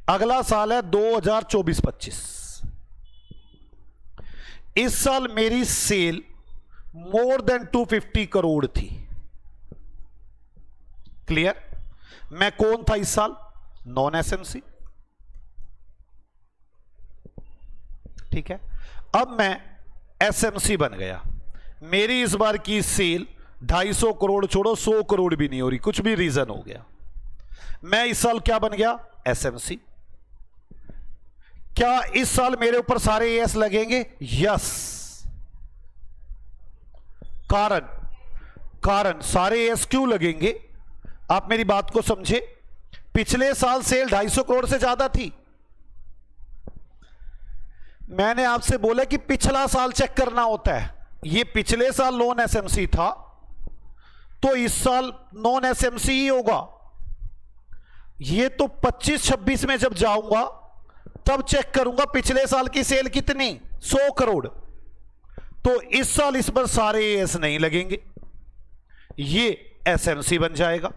अगला साल है 2024-25। इस साल मेरी सेल मोर देन 250 करोड़ थी। क्लियर? मैं कौन था इस साल? Non SMC. ठीक है, अब मैं एसएमसी बन गया। मेरी इस बार की सेल 250 करोड़ छोड़ो 100 करोड़ भी नहीं हो रही, कुछ भी रीजन हो गया। मैं इस साल क्या बन गया? एसएमसी। क्या इस साल मेरे ऊपर सारे एएस लगेंगे? यस। कारण सारे एएस क्यों लगेंगे? आप मेरी बात को समझे। पिछले साल सेल 250 करोड़ से ज्यादा थी। मैंने आपसे बोला कि पिछला साल चेक करना होता है। ये पिछले साल नॉन एसएमसी था, तो इस साल नॉन एसएमसी ही होगा। ये तो 25-26 में जब जाऊंगा तब चेक करूंगा पिछले साल की सेल कितनी, 100 करोड़। तो इस साल इस पर सारे एएस नहीं लगेंगे, ये एसएमसी बन जाएगा।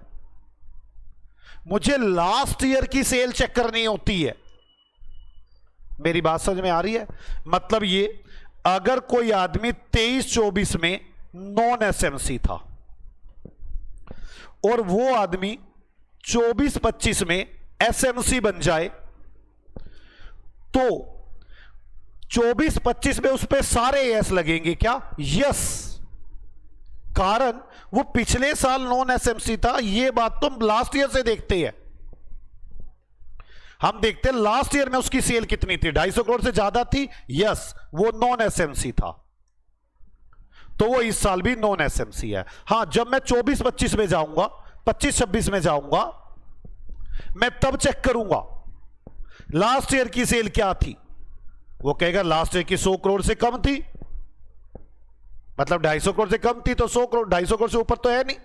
मुझे लास्ट ईयर की सेल चेक करनी होती है। मेरी बात समझ में आ रही है? मतलब ये, अगर कोई आदमी 23-24 में नॉन एसएमसी था और वो आदमी 24-25 में एसएमसी बन जाए, तो 24-25 में उस पे सारे एस लगेंगे क्या? यस। कारण वो पिछले साल नॉन एसएमसी था। ये बात तो हम लास्ट ईयर से देखते हैं। हम देखते हैं लास्ट ईयर में उसकी सेल कितनी थी, 250 करोड़ से ज्यादा थी। यस, वो नॉन एसएमसी था, तो वो इस साल भी नॉन एसएमसी है। हां, जब मैं 24-25 में जाऊंगा, 25-26 में जाऊंगा, मैं तब चेक करूंगा लास्ट ईयर की सेल क्या थी। वो कहेगा लास्ट ईयर की 100 करोड़ से कम थी, मतलब 250 करोड़ से कम थी, तो 100 करोड़ 250 करोड़ से ऊपर तो है नहीं।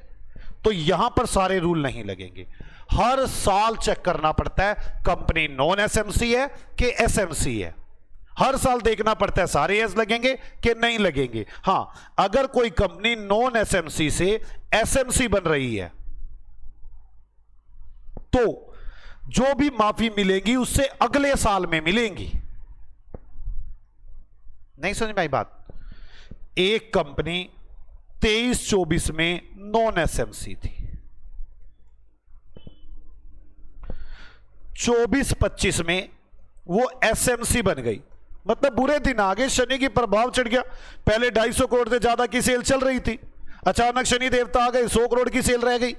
तो यहां पर सारे रूल नहीं लगेंगे। हर साल चेक करना पड़ता है कंपनी नॉन एसएमसी है कि एसएमसी है। हर साल देखना पड़ता है सारे एस लगेंगे कि नहीं लगेंगे। हां, अगर कोई कंपनी नॉन एसएमसी से एसएमसी बन रही है, तो जो भी माफी मिलेगी उससे अगले साल में मिलेंगी। नहीं समझ में आई बात? एक कंपनी 23-24 में नॉन एसएमसी थी, 24-25 में वो एसएमसी बन गई। मतलब बुरे दिन आ गए, शनि की प्रभाव चढ़ गया। पहले 250 करोड़ से ज्यादा की सेल चल रही थी, अचानक शनि देवता आ गए, 100 करोड़ की सेल रह गई।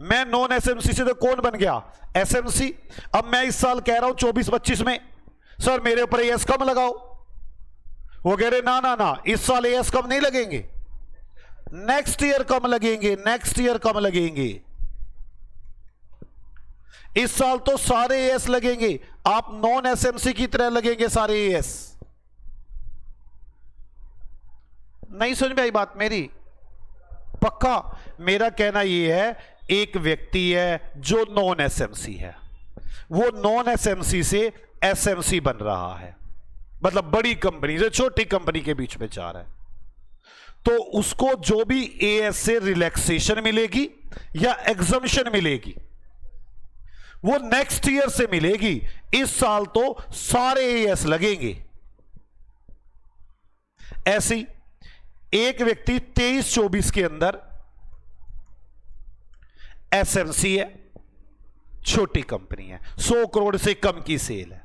मैं नॉन एसएमसी से तो कौन बन गया? एसएमसी। अब मैं इस साल कह रहा हूं 24-25 में, सर मेरे ऊपर एएस कम लगाओ। वो कह रहे ना ना ना, इस साल एएस कम नहीं लगेंगे, नेक्स्ट ईयर कम लगेंगे, नेक्स्ट ईयर कम लगेंगे। इस साल तो सारे एएस लगेंगे, आप नॉन एसएमसी की तरह लगेंगे सारे एएस। नहीं समझ में आई बात मेरी? पक्का? मेरा कहना यह है, एक व्यक्ति है जो नॉन एसएमसी है, वो नॉन एसएमसी से एसएमसी बन रहा है, मतलब बड़ी कंपनी से छोटी कंपनी के बीच में जा रहा है, तो उसको जो भी एएस से रिलैक्सेशन मिलेगी या एग्जम्पशन मिलेगी वो नेक्स्ट ईयर से मिलेगी। इस साल तो सारे एएस लगेंगे। ऐसी एक व्यक्ति 23-24 के अंदर एसएमसी है, छोटी कंपनी है, 100 करोड़ से कम की सेल है।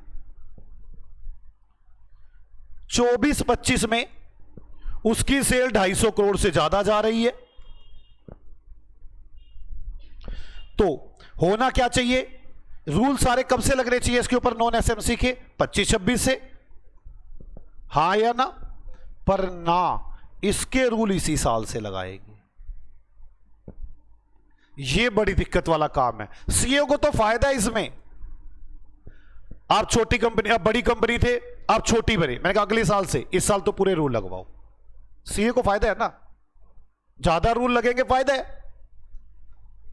24-25 में उसकी सेल 250 करोड़ से ज्यादा जा रही है। तो होना क्या चाहिए? रूल सारे कब से लगने चाहिए इसके ऊपर नॉन एसएमसी के? 25-26 से। हां या ना? पर ना, इसके रूल इसी साल से लगाएंगे। यह बड़ी दिक्कत वाला काम है। सीईओ को तो फायदा है इसमें। आप छोटी कंपनी, आप बड़ी कंपनी थे, आप छोटी बने, मैंने कहा अगले साल से, इस साल तो पूरे रूल लगवाओ। सीईओ को फायदा है ना, ज्यादा रूल लगेंगे, फायदा है।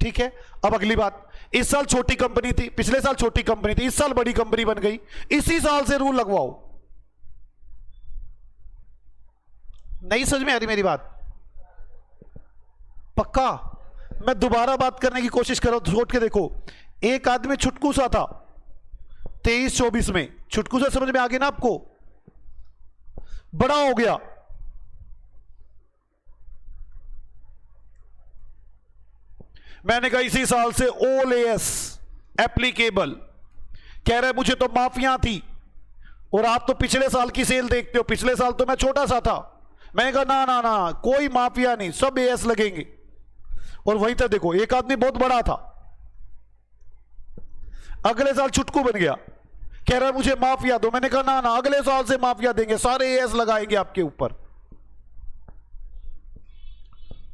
ठीक है, अब अगली बात, इस साल छोटी कंपनी थी, पिछले साल छोटी कंपनी थी, इस साल बड़ी कंपनी बन गई, इसी साल से रूल लगवाओ। नहीं समझ में आ रही मेरी बात? पक्का? मैं दोबारा बात करने की कोशिश कर रहा हूं, सोच के देखो। एक आदमी छुटकू सा था 23-24 में, छुटकू सा समझ में आ गया ना आपको? बड़ा हो गया, मैंने कहा इसी साल से ऑल एएस एप्लीकेबल। कह रहे मुझे तो माफिया थी, और आप तो पिछले साल की सेल देखते हो, पिछले साल तो मैं छोटा सा था। मैंने कहा ना ना ना, कोई माफिया नहीं, सब एएस लगेंगे। और वहीं तक देखो, एक आदमी बहुत बड़ा था, अगले साल छुटकू बन गया, कह रहा मुझे माफिया दो। मैंने कहा ना ना, अगले साल से माफिया देंगे, सारे एएस लगाएंगे आपके ऊपर।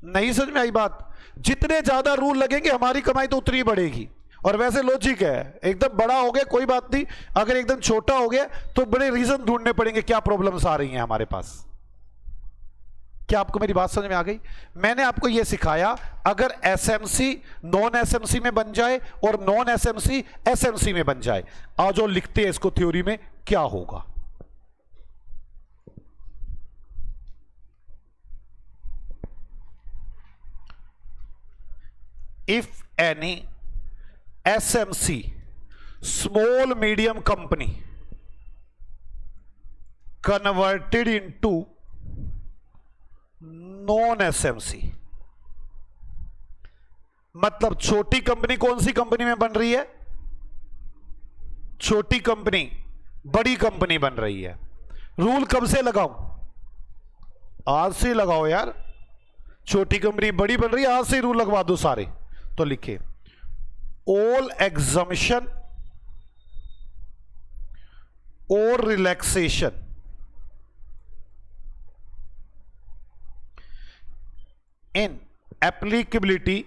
नहीं समझ में आई बात? जितने ज्यादा रूल लगेंगे हमारी कमाई तो उतनी बढ़ेगी। और वैसे लॉजिक है, एकदम बड़ा हो गया कोई बात नहीं, अगर एकदम छोटा हो गया तो बड़े रीजन ढूंढने पड़ेंगे क्या प्रॉब्लम्स आ रही हैं हमारे पास। क्या आपको मेरी बात समझ में आ गई? मैंने आपको यह सिखाया, अगर एसएमसी नॉन एसएमसी में बन जाए और नॉन एसएमसी एसएमसी में बन जाए, आज जो लिखते हैं इसको थ्योरी में, क्या होगा। If any SMC, small medium company, converted into non SMC, मतलब छोटी कंपनी कौन सी कंपनी में बन रही है? छोटी कंपनी बड़ी कंपनी बन रही है। रूल कब से लगाऊं? आज से लगाओ यार। छोटी कंपनी बड़ी बन रही है, आज से रूल लगवा दो सारे। तो लिखे ऑल एग्जम्पशन और relaxation in applicability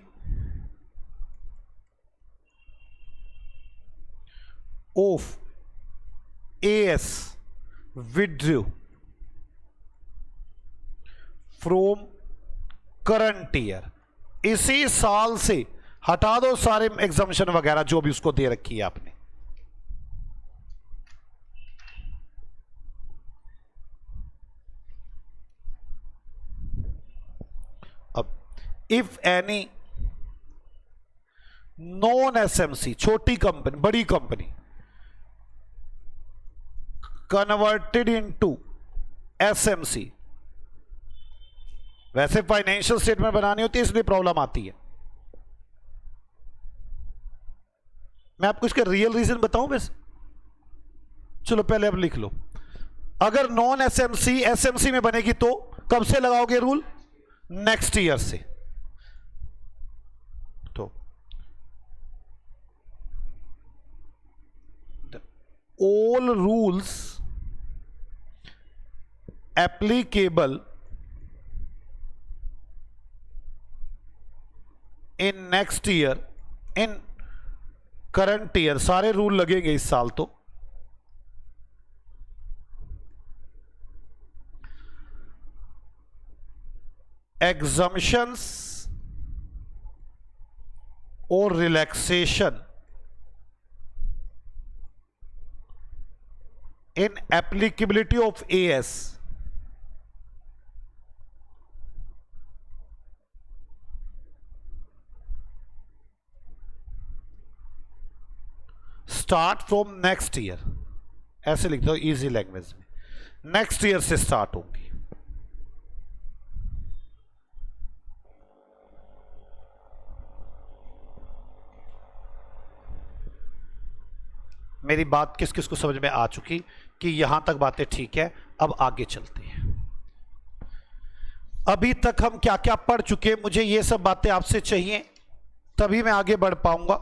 of as withdrew from current year. इसी साल से हटा दो सारे एग्जम्पशन वगैरह जो भी उसको दे रखी है आपने। अब इफ एनी नॉन एसएमसी, छोटी कंपनी बड़ी कंपनी, कन्वर्टेड इनटू एसएमसी, वैसे फाइनेंशियल स्टेटमेंट बनानी होती है इसलिए प्रॉब्लम आती है। मैं आपको इसका रियल रीजन बताऊं बस। चलो पहले अब लिख लो, अगर नॉन एसएमसी एसएमसी में बनेगी तो कब से लगाओगे रूल? नेक्स्ट ईयर से। तो all rules applicable in next year, in current year, सारे रूल लगेंगे इस साल तो। एग्जम्पशंस और relaxation in applicability of as start from next year. ऐसे लिख दो इजी लैंग्वेज में, नेक्स्ट ईयर से स्टार्ट होंगी। मेरी बात किस किस को समझ में आ चुकी कि यहां तक बातें ठीक है। अब आगे चलते हैं। अभी तक हम क्या क्या पढ़ चुके, मुझे ये सब बातें आपसे चाहिए तभी मैं आगे बढ़ पाऊंगा।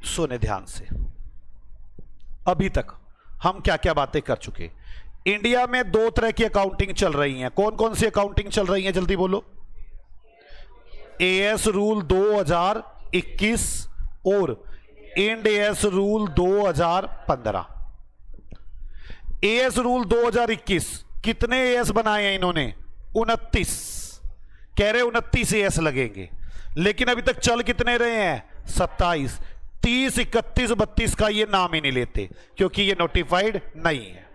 सुने ध्यान से, अभी तक हम क्या क्या बातें कर चुके। इंडिया में दो तरह की अकाउंटिंग चल रही हैं। कौन कौन सी अकाउंटिंग चल रही है जल्दी बोलो? एएस रूल 2021 और end AS rule 2015। As rule 2021 कितने एएस बनाए हैं इन्होंने? 29। कह रहे 29 एएस लगेंगे, लेकिन अभी तक चल कितने रहे हैं? 27। 30, 31, 32 का ये नाम ही नहीं लेते क्योंकि ये नोटिफाइड नहीं है।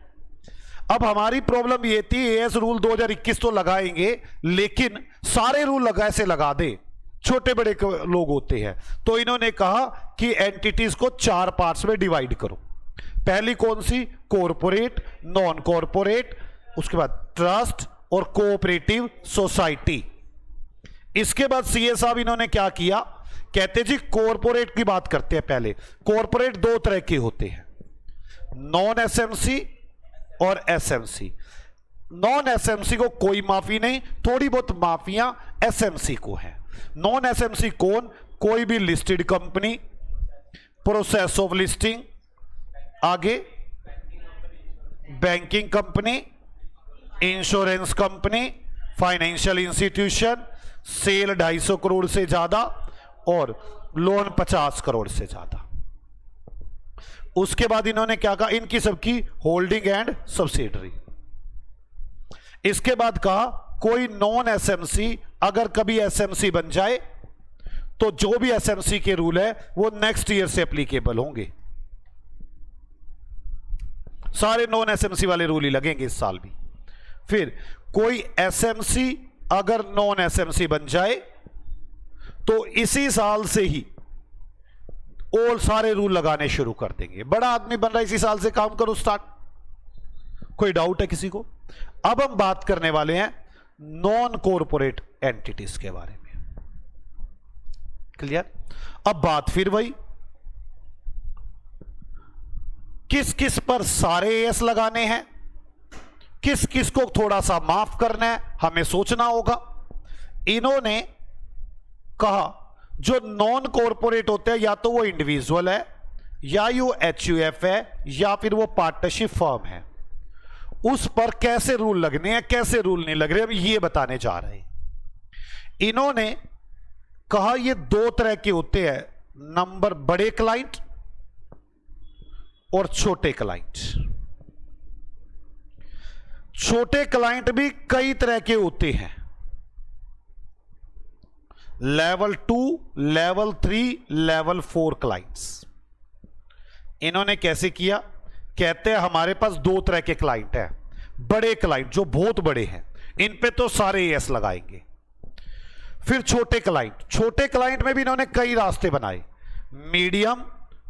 अब हमारी प्रॉब्लम ये थी एएस रूल 2021 तो लगाएंगे, लेकिन सारे रूल ऐसे लगा दे, छोटे बड़े लोग होते हैं। तो इन्होंने कहा कि एंटिटीज को 4 पार्ट्स में डिवाइड करो। पहली कौन सी? कॉरपोरेट, नॉन कॉरपोरेट, उसके बाद ट्रस्ट और कोऑपरेटिव सोसाइटी। इसके बाद सीए साहब इन्होंने क्या किया, कहते जी कॉरपोरेट की बात करते हैं। पहले कॉरपोरेट 2 तरह के होते हैं, नॉन एसएमसी और एसएमसी। नॉन एसएमसी को कोई माफी नहीं, थोड़ी बहुत माफियां एसएमसी को है। नॉन एसएमसी कौन? कोई भी listed company, process of listing, आगे banking company, insurance company, financial institution, sale 250 crore से ज्यादा और लोन 50 करोड़ से ज्यादा। उसके बाद इन्होंने क्या कहा, इनकी सबकी होल्डिंग एंड सब्सिडरी। इसके बाद कहा कोई नॉन एसएमसी अगर कभी एसएमसी बन जाए तो जो भी एसएमसी के रूल है वो नेक्स्ट ईयर से एप्लीकेबल होंगे। सारे नॉन एसएमसी वाले रूल ही लगेंगे इस साल भी। फिर कोई एसएमसी अगर नॉन एसएमसी बन जाए तो इसी साल से ही और सारे रूल लगाने शुरू कर देंगे। बड़ा आदमी बन रहा है, इसी साल से काम करो स्टार्ट। कोई डाउट है किसी को? अब हम बात करने वाले हैं नॉन कॉरपोरेट एंटिटीज के बारे में। क्लियर? अब बात फिर वही, किस किस पर सारे एस लगाने हैं, किस किस को थोड़ा सा माफ करना है, हमें सोचना होगा। इन्होंने कहा जो नॉन कॉरपोरेट होते हैं या तो वो इंडिविजुअल है या वो एचयूएफ है या फिर वो पार्टनरशिप फर्म है, उस पर कैसे रूल लगने हैं, कैसे रूल नहीं लग रहे, हम ये बताने जा रहे हैं। इन्होंने कहा ये 2 तरह के होते हैं, नंबर बड़े क्लाइंट और छोटे क्लाइंट। छोटे क्लाइंट भी कई तरह के होते हैं, लेवल 2, लेवल 3, लेवल 4 क्लाइंट्स। इन्होंने कैसे किया, कहते हैं हमारे पास 2 तरह के क्लाइंट हैं। बड़े क्लाइंट जो बहुत बड़े हैं, इन पे तो सारे एस लगाएंगे। फिर छोटे क्लाइंट में भी इन्होंने कई रास्ते बनाए, medium,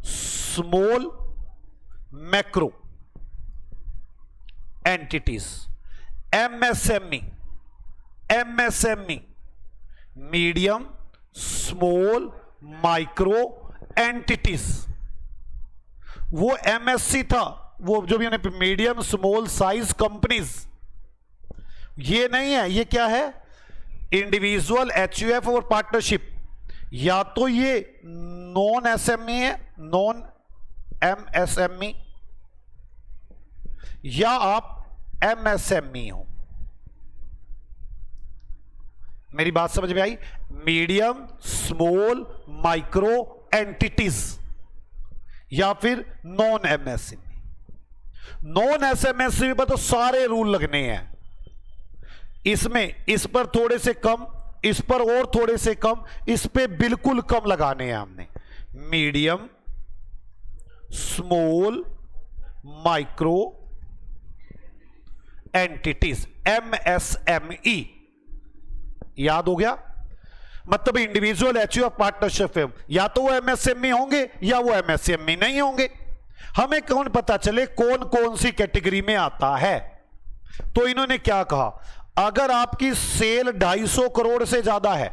small, macro entities, MSME, medium, small, micro entities. वो एमएससी था, वो जो भी मीडियम स्मॉल साइज कंपनीज, ये नहीं है। ये क्या है? इंडिविजुअल, एचयूएफ और पार्टनरशिप। या तो ये नॉन एसएमई है, नॉन एमएसएमई, या आप एमएसएमई हो। मेरी बात समझ में आई? मीडियम, स्मॉल, माइक्रो एंटिटीज या फिर नॉन एमएसएमई। नॉन एसएमएसएमई पर तो सारे रूल लगने हैं। इसमें इस पर थोड़े से कम, इस पर और थोड़े से कम, इस पे बिल्कुल कम लगाने हैं हमने। Medium, small, micro entities, MSME. याद हो गया? मतलब इंडिविजुअल, एचयूएफ, पार्टनरशिप फर्म, या तो वो एमएसएमई होंगे या वो एमएसएमई नहीं होंगे। हमें कौन पता चले कौन कौन सी कैटेगरी में आता है? तो इन्होंने क्या कहा, अगर आपकी सेल 250 करोड़ से ज्यादा है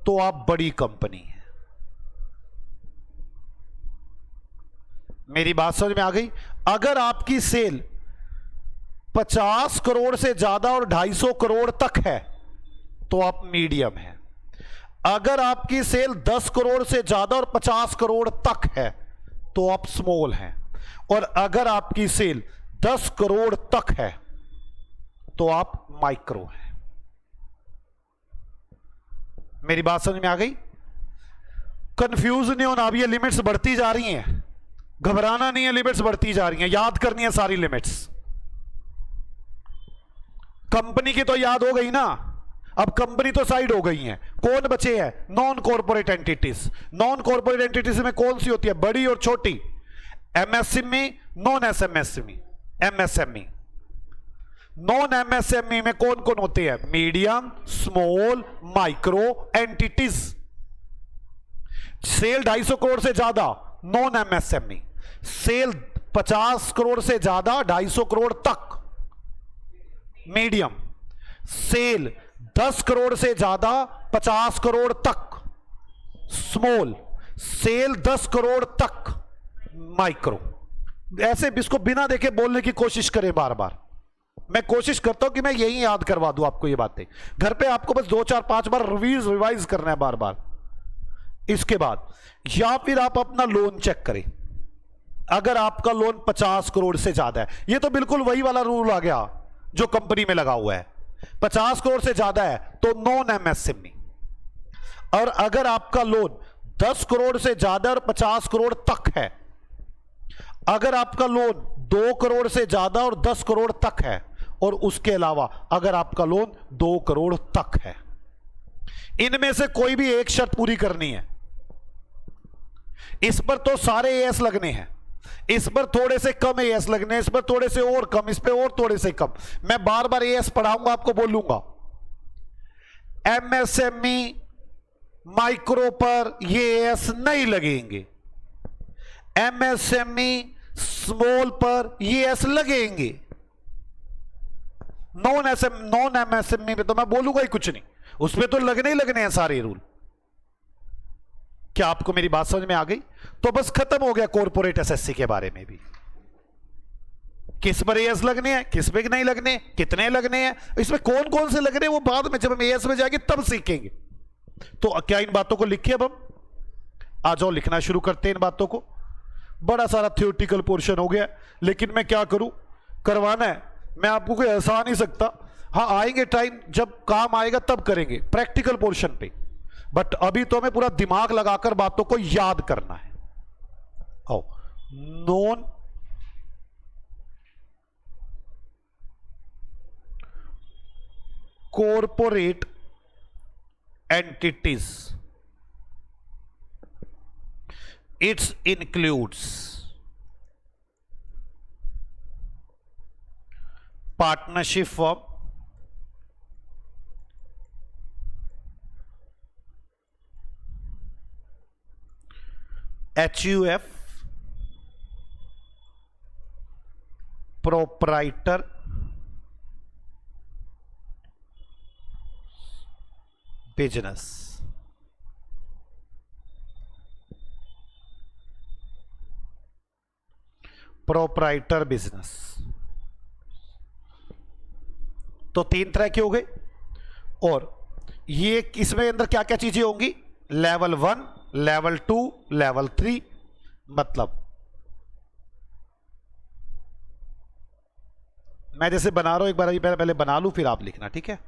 तो आप बड़ी कंपनी है। मेरी बात समझ में आ गई? अगर आपकी सेल 50 करोड़ से ज्यादा और 250 करोड़ तक है तो आप मीडियम है। अगर आपकी सेल 10 करोड़ से ज्यादा और 50 करोड़ तक है तो आप स्मॉल हैं। और अगर आपकी सेल 10 करोड़ तक है तो आप माइक्रो हैं। मेरी बात समझ में आ गई? कंफ्यूज नहीं होना। अब ये लिमिट्स बढ़ती जा रही हैं, घबराना नहीं है, लिमिट्स बढ़ती जा रही हैं, याद करनी है सारी लिमिट्स। कंपनी की तो याद हो गई ना, अब कंपनी तो साइड हो गई है, कौन बचे हैं? Non corporate entities. Non corporate entities में कौन सी होती है? बड़ी और छोटी। MSME, non SMSME, MSME. Non MSME में कौन कौन होते हैं? Medium, small, micro entities. Sale 250 crore से ज्यादा नॉन एमएसएमई। सेल 50 करोड़ से ज्यादा 250 करोड़ तक मीडियम। सेल 10 करोड़ से ज्यादा 50 करोड़ तक स्मॉल। सेल 10 करोड़ तक माइक्रो। ऐसे इसको बिना देखे बोलने की कोशिश करें बार बार। मैं कोशिश करता हूं कि मैं यही याद करवा दूं आपको ये बातें। घर पे आपको बस 2 4 5 बार रिवाइज करना है बार बार। इसके बाद या फिर आप अपना लोन चेक करें। अगर आपका लोन 50 करोड़ से ज्यादा है, ये तो बिल्कुल वही वाला रूल आ गया जो कंपनी में लगा हुआ है। 50 करोड़ से ज्यादा है तो नॉन एमएसएमई। और अगर आपका लोन 10 करोड़ से ज्यादा और 50 करोड़ तक है, अगर आपका लोन 2 करोड़ से ज्यादा और 10 करोड़ तक है, और उसके अलावा अगर आपका लोन 2 करोड़ तक है, इनमें से कोई भी एक शर्त पूरी करनी है। इस पर तो सारे एएस लगने हैं, इस पर थोड़े से कम एएस लगने हैं, इस पर थोड़े से और कम, इस पर और थोड़े से कम। मैं बार बार एएस पढ़ाऊंगा, आपको बोलूंगा एमएसएमई माइक्रो पर ये एएस नहीं लगेंगे, एमएसएमई स्मॉल पर ये एस लगेंगे। नॉन एमएसएमई में तो मैं बोलूंगा ही कुछ नहीं, उसमें तो लगने ही लगने हैं सारे रूल। क्या आपको मेरी बात समझ में आ गई? तो बस खत्म हो गया कॉर्पोरेट एसएससी के बारे में भी। किस पर एएस लगने हैं, किस पे नहीं लगने, कितने लगने हैं, इसमें कौन कौन से लगने हैं, वो बाद में जब हम एएस में जाएंगे तब सीखेंगे। तो क्या इन बातों को लिखिए अब हम? आ जाओ लिखना शुरू करते हैं इन बातों को। बड़ा सारा थियोरेटिकल पोर्शन हो गया, लेकिन मैं क्या करूं, करवाना है, मैं आपको कोई ऐसा नहीं सकता। हाँ आएंगे टाइम, जब काम आएगा तब करेंगे प्रैक्टिकल पोर्शन पे, बट अभी तो हमें पूरा दिमाग लगाकर बातों को याद करना है। आओ, non corporate entities, it's includes partnership firm, HUF, proprietor, business. Proprietor business तो 3 तरह के हो गए। और ये इसमें अंदर क्या क्या चीजें होंगी? Level 1, level 2, level 3। मतलब मैं जैसे बना रहा हूं, एक बार पहले बना लूं फिर आप लिखना, ठीक है?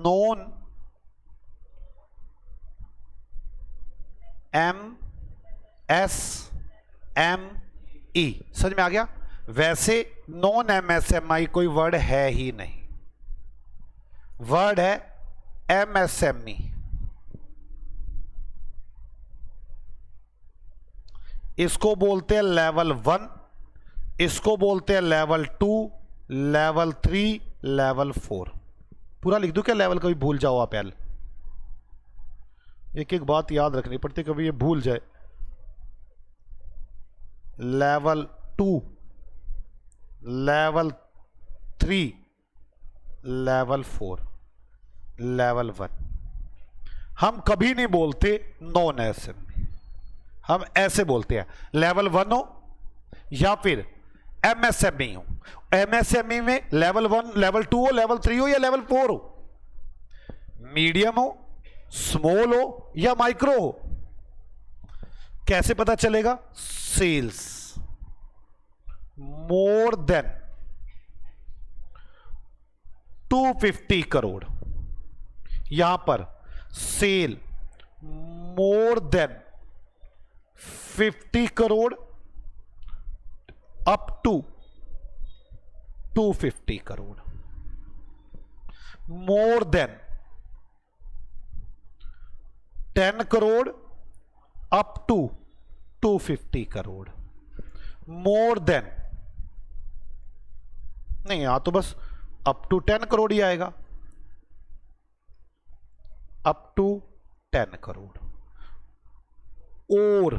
नॉन MSME समझ में आ गया? वैसे नॉन MSMI कोई वर्ड है ही नहीं, वर्ड है MSME। इसको बोलते हैं लेवल 1, इसको बोलते हैं लेवल 2, लेवल 3, लेवल 4। पूरा लिख दूं क्या? लेवल कभी भूल जाओ आप यार, एक एक बात याद रखनी पड़ती, कभी ये भूल जाए। Level 2, level 3, level 4, level 1। हम कभी नहीं बोलते नॉन एमएसएमई, हम ऐसे बोलते हैं लेवल 1 हो या फिर एमएसएमई हो। एमएसएमई में लेवल 1, लेवल 2 हो, लेवल 3 हो या लेवल 4 हो, मीडियम हो, स्मॉल हो या माइक्रो हो। कैसे पता चलेगा? सेल्स मोर देन 250 करोड़, यहां पर sale more than 50 crore, up to 250 crore, more than 10 crore up to 250 crore, more than नहीं, यहां तो बस अप टू 10 करोड़ ही आएगा, अप टू 10 करोड़, और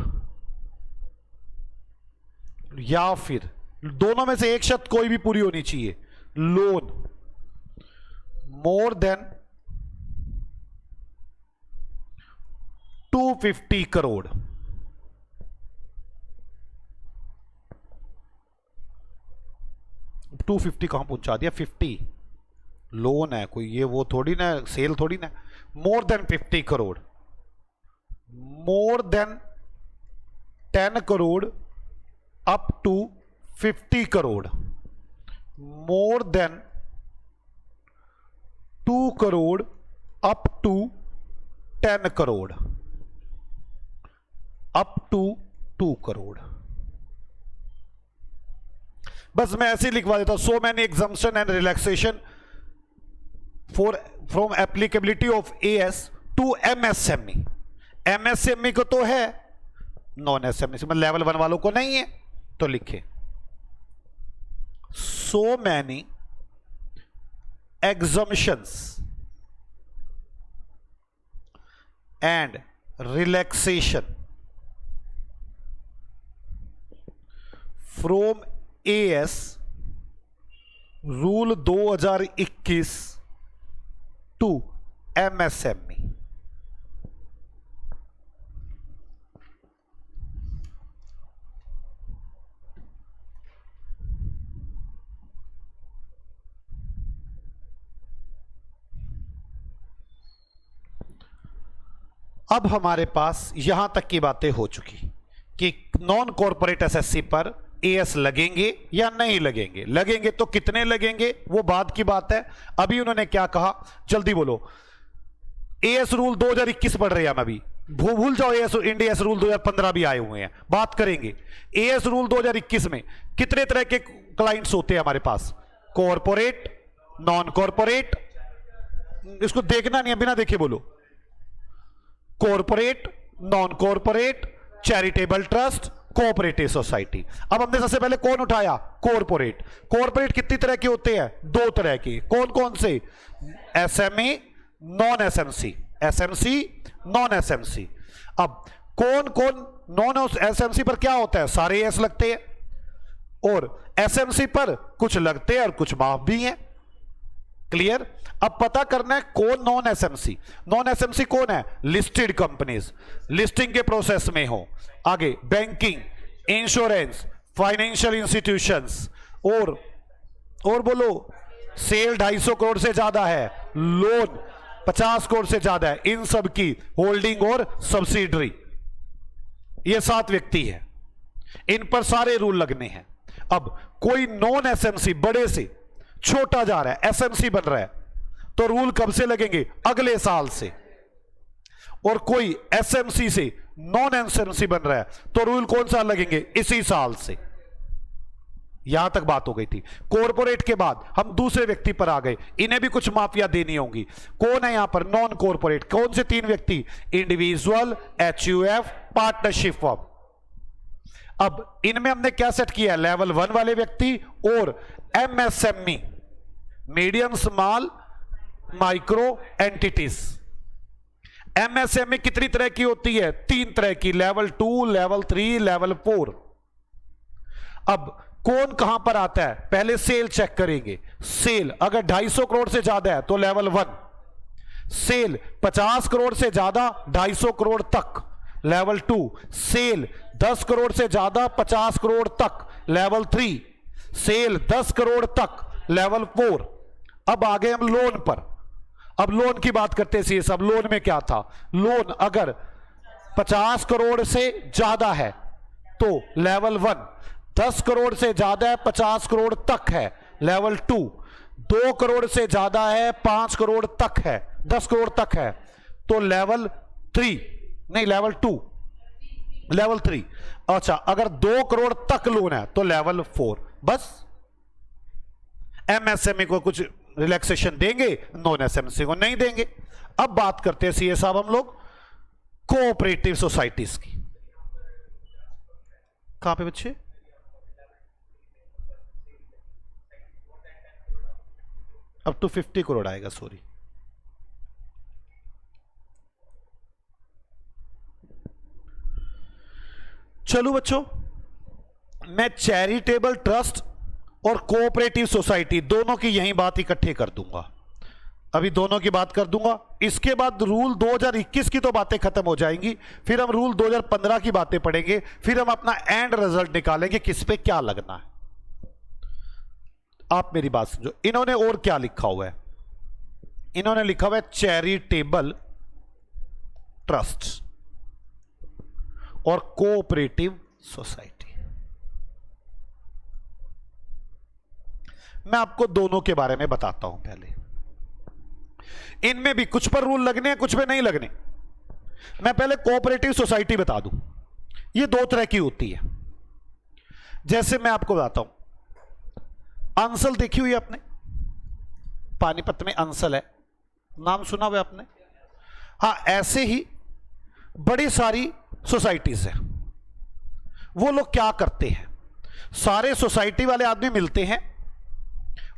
या फिर दोनों में से एक शर्त कोई भी पूरी होनी चाहिए, लोन मोर देन 250 करोड़, $250 कहां पहुंचा दिया, 50 लोन है कोई, ये वो थोड़ी ना, सेल थोड़ी ना, more than 50 crore, more than 10 crore up to 50 crore, more than 2 crore up to 10 crore, up to 2 crore. बस मैं ऐसे ही लिखवा देता हूं, so many exemption and relaxation from applicability of AS to MSME. MSME को तो है, नॉन एसएमई मतलब लेवल 1 वालों को नहीं है, तो लिखे so many exemptions and relaxation from AS rule 2021 to MSME. अब हमारे पास यहां तक की बातें हो चुकी कि नॉन कॉर्पोरेट एसएससी पर एएस लगेंगे या नहीं लगेंगे, लगेंगे तो कितने लगेंगे वो बाद की बात है। अभी उन्होंने क्या कहा, जल्दी बोलो। एएस रूल 2021 पढ़ रहे हैं हम, अभी भूल जाओ, एएस इंडिया एस रूल 2015 भी आए हुए हैं, बात करेंगे। एएस रूल 2021 में कितने तरह के क्लाइंट्स होते हैं हमारे पास, कॉर्पोरेट, नॉन कॉर्पोरेट, इसको देखना नहीं है, बिना देखे बोलो, corporate, non corporate, charitable trust, cooperative society. अब हमने सबसे पहले कौन उठाया, कॉर्पोरेट। कॉर्पोरेट कितनी तरह के होते हैं, 2 तरह के, कौन कौन से, SME, non SMC, SMC, non SMC. अब कौन कौन नॉन एसएमसी पर क्या होता है, सारे एस लगते हैं, और एसएमसी पर कुछ लगते हैं और कुछ माफ भी हैं। क्लियर। अब पता करना है कौन नॉन एसएमसी। नॉन एसएमसी कौन है, लिस्टेड कंपनीज, लिस्टिंग के प्रोसेस में हो, आगे बैंकिंग, इंश्योरेंस, फाइनेंशियल इंस्टीट्यूशंस, और बोलो सेल 250 करोड़ से ज्यादा है, लोन 50 करोड़ से ज्यादा है, इन सब की होल्डिंग और सब्सिडरी, ये 7 व्यक्ति है, इन पर सारे रूल लगने हैं। अब कोई नॉन एसएमसी बड़े से छोटा जा रहा है, एसएमसी बन रहा है, तो रूल कब से लगेंगे, अगले साल से। और कोई एसएमसी से नॉन एसएमसी बन रहा है तो रूल कौन सा लगेंगे, इसी साल से। यहां तक बात हो गई थी। कॉर्पोरेट के बाद हम दूसरे व्यक्ति पर आ गए, इन्हें भी कुछ माफिया देनी होंगी। कौन है यहां पर, नॉन कॉर्पोरेट, कौन से 3 व्यक्ति, इंडिविजुअल, एचयूएफ, पार्टनरशिप फर्म। अब इनमें हमने क्या सेट किया, लेवल 1 वाले व्यक्ति और MSME, medium small micro entities. MSME कितनी तरह की होती है, 3 तरह की, लेवल 2, लेवल 3, लेवल 4। अब कौन कहां पर आता है, पहले सेल चेक करेंगे। सेल अगर 250 करोड़ से ज्यादा है तो लेवल 1, सेल 50 करोड़ से ज्यादा 250 करोड़ तक लेवल 2, सेल 10 करोड़ से ज्यादा 50 करोड़ तक लेवल 3, सेल 10 करोड़ तक लेवल 4। अब आ गए हम लोन पर। अब लोन की बात करते हैं। सब लोन में क्या था, लोन अगर 50 करोड़ से ज्यादा है तो लेवल 1, 10 करोड़ से ज्यादा है 50 करोड़ तक है लेवल 2, 2 करोड़ से ज्यादा है 5 करोड़ तक है, 10 करोड़ तक है तो लेवल 3, नहीं लेवल 2, लेवल 3। अच्छा, अगर 2 करोड़ तक लोन है तो लेवल 4। बस एमएसएमई को कुछ रिलैक्सेशन देंगे, नॉन एसएमसी को नहीं देंगे। अब बात करते हैं सीए साहब हम लोग कोऑपरेटिव सोसाइटीज की। कहां पे बच्चे? अब तो 50 करोड़ आएगा, सॉरी। चलो बच्चों, मैं चैरिटेबल ट्रस्ट और कोऑपरेटिव सोसाइटी दोनों की यही बात इकट्ठे कर दूंगा। अभी दोनों की बात कर दूंगा, इसके बाद रूल 2021 की तो बातें खत्म हो जाएंगी, फिर हम रूल 2015 की बातें पढ़ेंगे, फिर हम अपना एंड रिजल्ट निकालेंगे किस पे क्या लगना है। आप मेरी बात समझो, इन्होंने और क्या लिखा हुआ है? इन्होंने लिखा हुआ है चैरिटेबल ट्रस्ट और कोऑपरेटिव सोसाइटी। मैं आपको दोनों के बारे में बताता हूं। पहले इनमें भी कुछ पर रूल लगने हैं, कुछ पे नहीं लगने। मैं पहले कोऑपरेटिव सोसाइटी बता दूं, ये 2 तरह की होती है। जैसे मैं आपको बताता हूं, अंसल देखी हुई आपने? पानीपत में अंसल है, नाम सुना हुआ आपने? हाँ, ऐसे ही बड़ी सारी सोसाइटीज हैं। वो लोग क्या करते हैं, सारे सोसाइटी वाले आदमी मिलते हैं।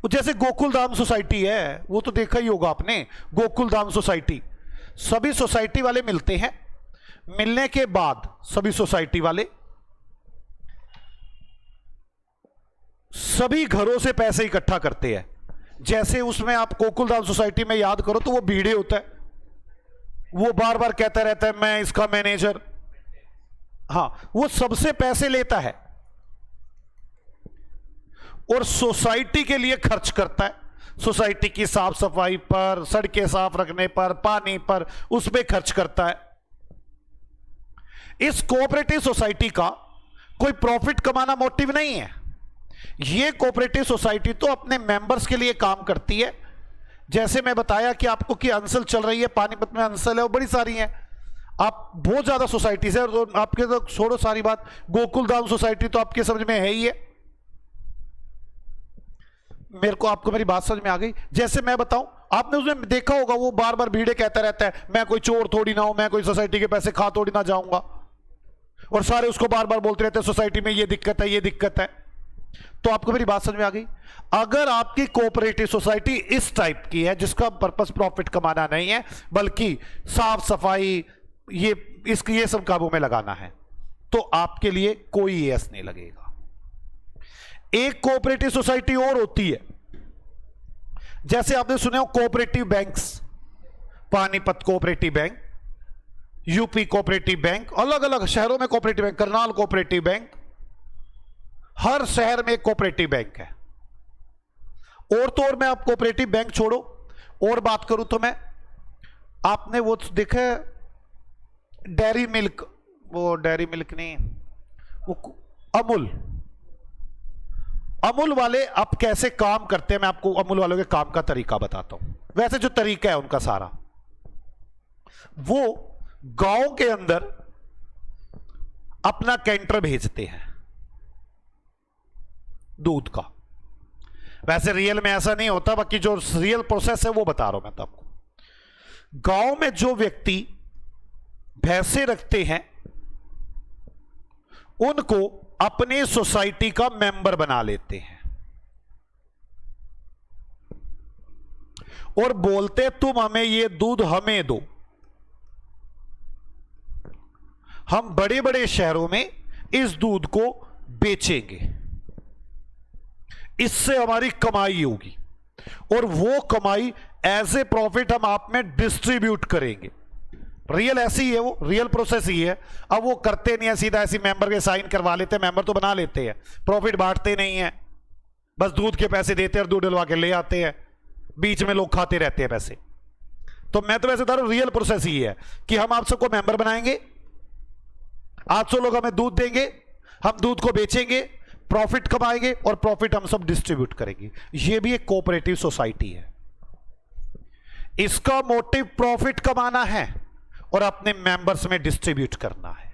जैसे गोकुल धाम सोसाइटी है, वो तो देखा ही होगा आपने, गोकुल धाम सोसाइटी। सभी सोसाइटी वाले मिलते हैं, मिलने के बाद सभी सोसाइटी वाले सभी घरों से पैसे इकट्ठा करते हैं। जैसे उसमें आप गोकुल धाम सोसाइटी में याद करो तो वो भीड़े होता है, वो बार बार कहता रहता है मैं इसका मैनेजर। हाँ, वो सबसे पैसे लेता है और सोसाइटी के लिए खर्च करता है। सोसाइटी की साफ सफाई पर, सड़कें साफ रखने पर, पानी पर, उस पे खर्च करता है। इस कोऑपरेटिव सोसाइटी का कोई प्रॉफिट कमाना मोटिव नहीं है। ये कोऑपरेटिव सोसाइटी तो अपने मेंबर्स के लिए काम करती है। जैसे मैं बताया कि आपको कि अंसल चल रही है, पानीपत में अंसल है और बड़ी सारी हैं। आप बहुत ज्यादा सोसाइटीज है, और आपके तो छोड़ो सारी बात, गोकुल धाम सोसाइटी तो आपके समझ में है ही है। मेरे को आपको मेरी बात समझ में आ गई? जैसे मैं बताऊं, आपने उसमें देखा होगा वो बार बार भीड़े कहता रहता है मैं कोई चोर थोड़ी ना हूं, मैं कोई सोसाइटी के पैसे खा थोड़ी ना जाऊंगा, और सारे उसको बार बार बोलते रहते हैं सोसाइटी में ये दिक्कत है, ये दिक्कत है। तो आपको मेरी बात समझ में आ गई? अगर आपकी कोऑपरेटिव सोसाइटी इस टाइप की है जिसका पर्पस प्रॉफिट कमाना नहीं है बल्कि साफ सफाई ये सब काबू में लगाना है, तो आपके लिए कोई एस नहीं लगेगा। एक कोऑपरेटिव सोसाइटी और होती है, जैसे आपने सुने हो cooperative banks, Panipat cooperative bank, UP cooperative bank, अलग अलग शहरों में cooperative bank, Karnal cooperative bank, हर शहर में एक कोऑपरेटिव बैंक है। और तो और मैं आप कोऑपरेटिव बैंक छोड़ो और बात करूं तो मैं, आपने वो देखा डेयरी मिल्क, वो डेयरी मिल्क नहीं, वो अमूल वाले अब कैसे काम करते हैं, मैं आपको अमूल वालों के काम का तरीका बताता हूं। वैसे जो तरीका है उनका सारा, वो गांव के अंदर अपना कैंटर भेजते हैं दूध का। वैसे रियल में ऐसा नहीं होता, बाकी जो रियल प्रोसेस है वो बता रहा हूं मैं तो आपको। गांव में जो व्यक्ति भैंसे रखते हैं उनको अपनी सोसाइटी का मेंबर बना लेते हैं और बोलते तुम हमें ये दूध हमें दो, हम बड़े बड़े शहरों में इस दूध को बेचेंगे, इससे हमारी कमाई होगी और वो कमाई एज ए प्रॉफिट हम आप में डिस्ट्रीब्यूट करेंगे। रियल ऐसी ही है, वो रियल प्रोसेस ही है। अब वो करते नहीं है, सीधा ऐसी मेंबर के साइन करवा लेते हैं, मेंबर तो बना लेते हैं, प्रॉफिट बांटते नहीं है, बस दूध के पैसे देते हैं और दूध डलवा के ले आते हैं, बीच में लोग खाते रहते हैं पैसे। तो मैं तो वैसे बता रहा हूं रियल प्रोसेस ही है कि हम आप सबको मेंबर बनाएंगे, 800 लोग हमें दूध देंगे, हम दूध को बेचेंगे, प्रॉफिट कमाएंगे और प्रॉफिट हम सब डिस्ट्रीब्यूट करेंगे। यह भी एक कोऑपरेटिव सोसाइटी है। इसका मोटिव प्रॉफिट कमाना है और अपने मेंबर्स में डिस्ट्रीब्यूट करना है।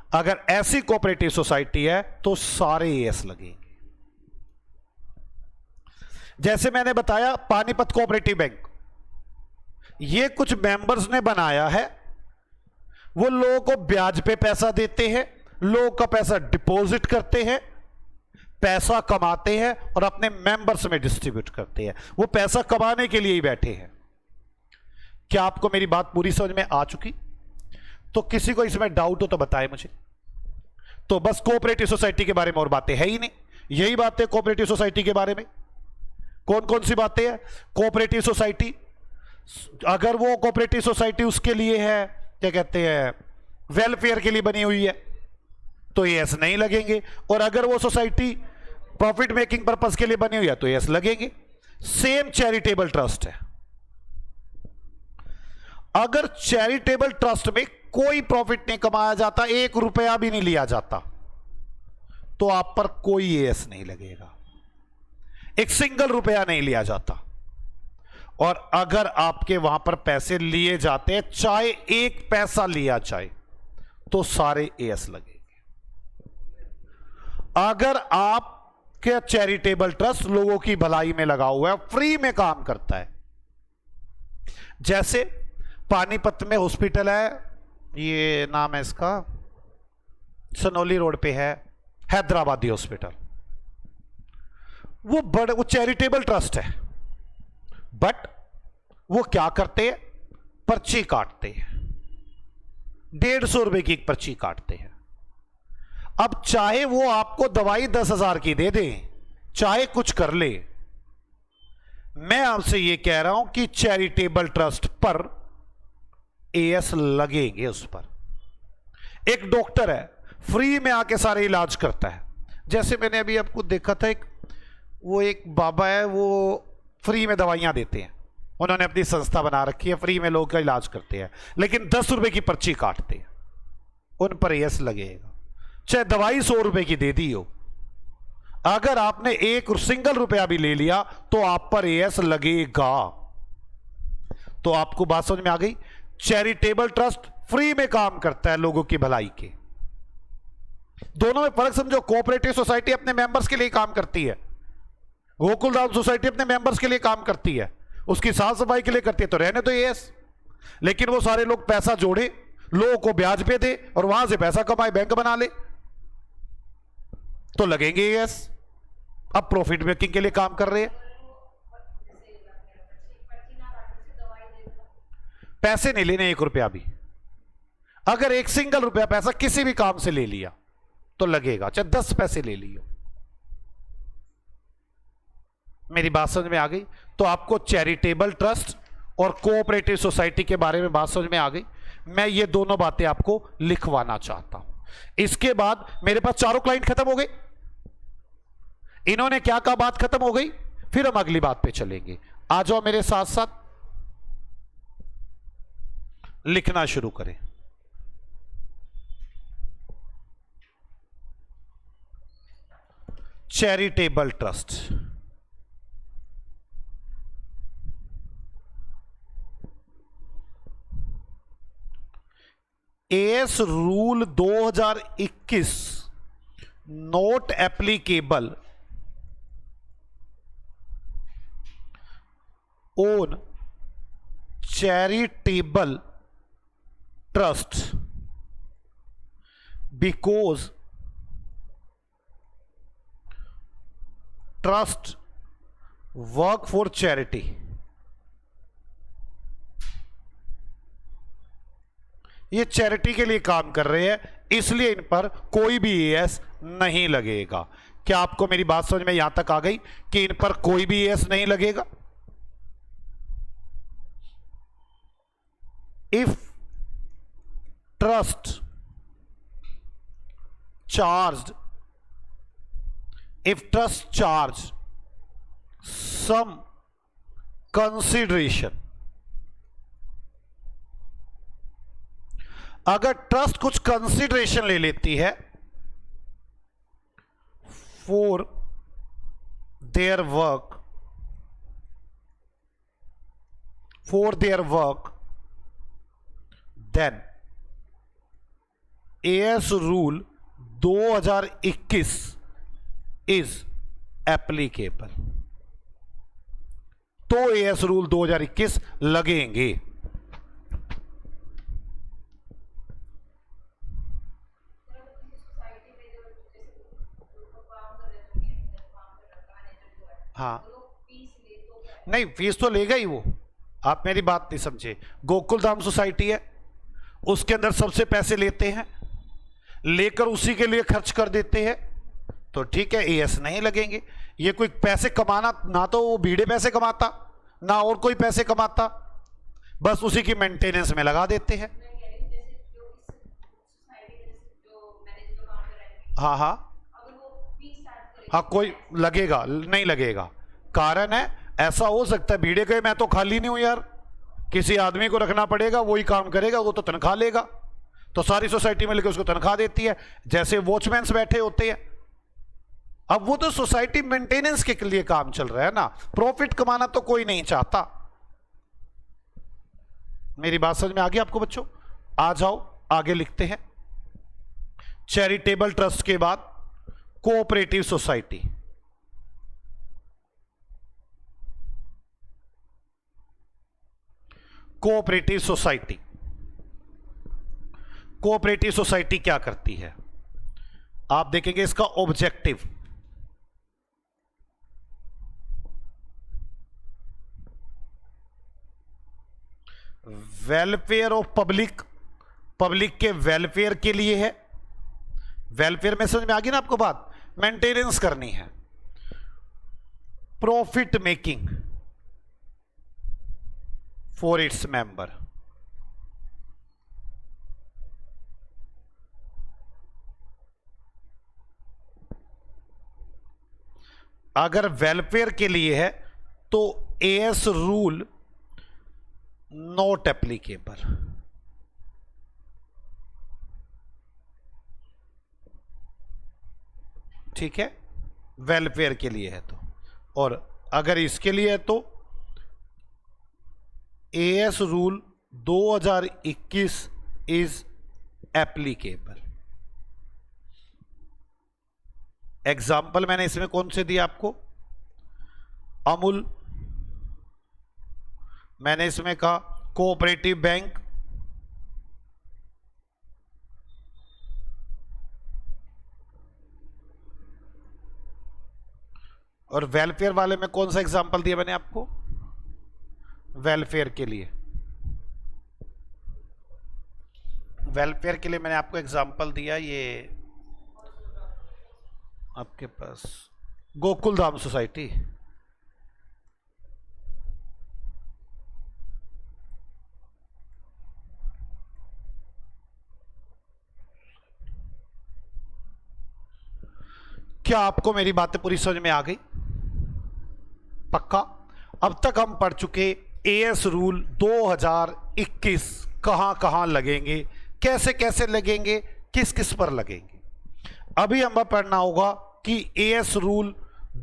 अगर ऐसी कोऑपरेटिव सोसाइटी है तो सारे एएस लगेंगे। जैसे मैंने बताया पानीपत कोऑपरेटिव बैंक, ये कुछ मेंबर्स ने बनाया है, वो लोगों को ब्याज पे पैसा देते हैं, लोगों का पैसा डिपॉजिट करते हैं, पैसा कमाते हैं और अपने मेंबर्स में डिस्ट्रीब्यूट करते हैं। वो पैसा कमाने के लिए ही बैठे हैं। क्या आपको मेरी बात पूरी समझ में आ चुकी? तो किसी को इसमें डाउट हो तो बताए मुझे। तो बस कोऑपरेटिव सोसाइटी के बारे में और बातें है ही नहीं, यही बातें कोऑपरेटिव सोसाइटी के बारे में। कौन कौन सी बातें हैं? कोऑपरेटिव सोसाइटी, अगर वो कोऑपरेटिव सोसाइटी उसके लिए है, क्या कहते हैं, वेलफेयर के लिए बनी हुई है, तो एस नहीं लगेंगे। और अगर वो सोसाइटी प्रॉफिट मेकिंग पर्पस के लिए बनी हुई है तो एस लगेंगे। सेम चैरिटेबल ट्रस्ट है, अगर चैरिटेबल ट्रस्ट में कोई प्रॉफिट नहीं कमाया जाता, 1 रुपया भी नहीं लिया जाता, तो आप पर कोई एस नहीं लगेगा, 1 सिंगल रुपया नहीं लिया जाता। और अगर आपके वहां पर पैसे लिए जाते हैं, चाहे 1 पैसा लिया जाए, तो सारे एस लगेंगे। अगर आपके चैरिटेबल ट्रस्ट लोगों की भलाई में लगा हुआ है, फ्री में काम करता है, जैसे पानीपत में हॉस्पिटल है, ये नाम है इसका, सनोली रोड पे है, हैदराबादी हॉस्पिटल, वो चैरिटेबल ट्रस्ट है, बट वो क्या करते हैं, पर्ची काटते हैं, 150 रुपए की एक पर्ची काटते हैं। अब चाहे वो आपको दवाई 10,000 की दे दें, चाहे कुछ कर ले, मैं आपसे ये कह रहा हूं कि चैरिटेबल ट्रस्ट पर एएस लगेंगे। उस पर एक डॉक्टर है, फ्री में आके सारे इलाज करता है। जैसे मैंने अभी आपको देखा था, एक बाबा है, वो फ्री में दवाइयां देते हैं, उन्होंने अपनी संस्था बना रखी है, फ्री में लोगों का इलाज करते हैं, लेकिन 10 रुपए की पर्ची काटते हैं, उन पर एएस लगेगा, चाहे दवाई 100 रुपए की दे दी हो। अगर आपने 1 सिंगल रुपया भी ले लिया तो आप पर एएस लगेगा। तो आपको बात समझ में आ गई? चैरिटेबल ट्रस्ट फ्री में काम करता है लोगों की भलाई के। दोनों में फर्क समझो। कोऑपरेटिव सोसाइटी अपने मेंबर्स के लिए काम करती है, गोकुलधाम सोसाइटी अपने मेंबर्स के लिए काम करती है, उसकी साफ सफाई के लिए करती है, तो रहने तो एएस। लेकिन वो सारे लोग पैसा जोड़े, लोगों को ब्याज पे दे और वहां से पैसा कमाए, बैंक बना ले, तो लगेंगे एएस। अब प्रॉफिट मेकिंग के लिए काम कर रहे हैं, पैसे नहीं लेने 1 रुपया भी। अगर 1 सिंगल रुपया पैसा किसी भी काम से ले लिया तो लगेगा, चाहे 10 पैसे ले लियो। मेरी बात समझ में आ गई? तो आपको चैरिटेबल ट्रस्ट और कोऑपरेटिव सोसाइटी के बारे में बात समझ में आ गई। मैं ये दोनों बातें आपको लिखवाना चाहता हूं। इसके बाद मेरे पास चारों क्लाइंट खत्म हो गए। इन्होंने क्या कहा, बात खत्म हो गई, फिर हम अगली बात पे चलेंगे। आ जाओ मेरे साथ साथ, लिखना शुरू करें। Charitable trust, as rule 2021 note applicable on charitable trust because trust work for charity। ये चैरिटी के लिए काम कर रहे हैं, इसलिए इन पर कोई भी एएस नहीं लगेगा। क्या आपको मेरी बात समझ में यहां तक आ गई कि इन पर कोई भी एएस नहीं लगेगा? If trust charged some consideration, अगर ट्रस्ट कुछ कंसिडरेशन ले लेती है for their work, then as rule 2021 is applicable, तो एएस रूल 2021 लगेंगे। हाँ, नहीं फीस तो लेगा ही वो, आप मेरी बात नहीं समझे। गोकुल धाम सोसाइटी है, उसके अंदर सबसे पैसे लेते हैं, लेकर उसी के लिए खर्च कर देते हैं, तो ठीक है एएस नहीं लगेंगे। ये कोई पैसे कमाना, ना तो वो भीड़े पैसे कमाता ना और कोई पैसे कमाता, बस उसी की मेंटेनेंस में लगा देते हैं। हाँ हाँ हाँ, कोई लगेगा नहीं लगेगा, कारण है ऐसा हो सकता है भीड़े कहे मैं तो खाली नहीं हूं यार, किसी आदमी को रखना पड़ेगा, वही काम करेगा, वो तो तनख्वाह लेगा, तो सारी सोसाइटी में लेकर उसको तनख्वाह देती है, जैसे वॉचमैन्स बैठे होते हैं। अब वो तो सोसाइटी मेंटेनेंस के लिए काम चल रहा है ना, प्रॉफिट कमाना तो कोई नहीं चाहता। मेरी बात समझ में आ गई आपको बच्चों? आ जाओ आगे लिखते हैं। चैरिटेबल ट्रस्ट के बाद cooperative society. Cooperative society, cooperative society क्या करती है आप देखेंगे, इसका objective welfare of public, public के वेलफेयर के लिए है। वेलफेयर में समझ में आ गई ना आपको बात, मेंटेनेंस करनी है। Profit making for its member, अगर वेलफेयर के लिए है तो एएस रूल नॉट एप्लीकेबल। ठीक है, वेलफेयर के लिए है तो, और अगर इसके लिए है तो as rule 2021 is applicable. Example मैंने इसमें कौन से दिया आपको? अमूल, मैंने इसमें कहा कोऑपरेटिव बैंक, और वेलफेयर वाले में कौन सा एग्जाम्पल दिया मैंने आपको? वेलफेयर के लिए, वेलफेयर के लिए मैंने आपको एग्जाम्पल दिया ये आपके पास गोकुल धाम सोसाइटी। क्या आपको मेरी बातें पूरी समझ में आ गई? पक्का? अब तक हम पढ़ चुके एएस रूल 2021 कहां कहां लगेंगे, कैसे कैसे लगेंगे, किस किस पर लगेंगे। अभी हमें पढ़ना होगा कि एएस रूल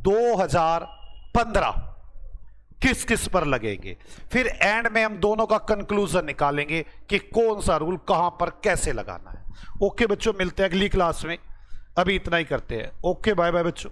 2015 किस किस पर लगेंगे, फिर एंड में हम दोनों का कंक्लूजन निकालेंगे कि कौन सा रूल कहां पर कैसे लगाना है। ओके बच्चों, मिलते हैं अगली क्लास में, अभी इतना ही करते हैं। ओके बाय बाय बच्चों।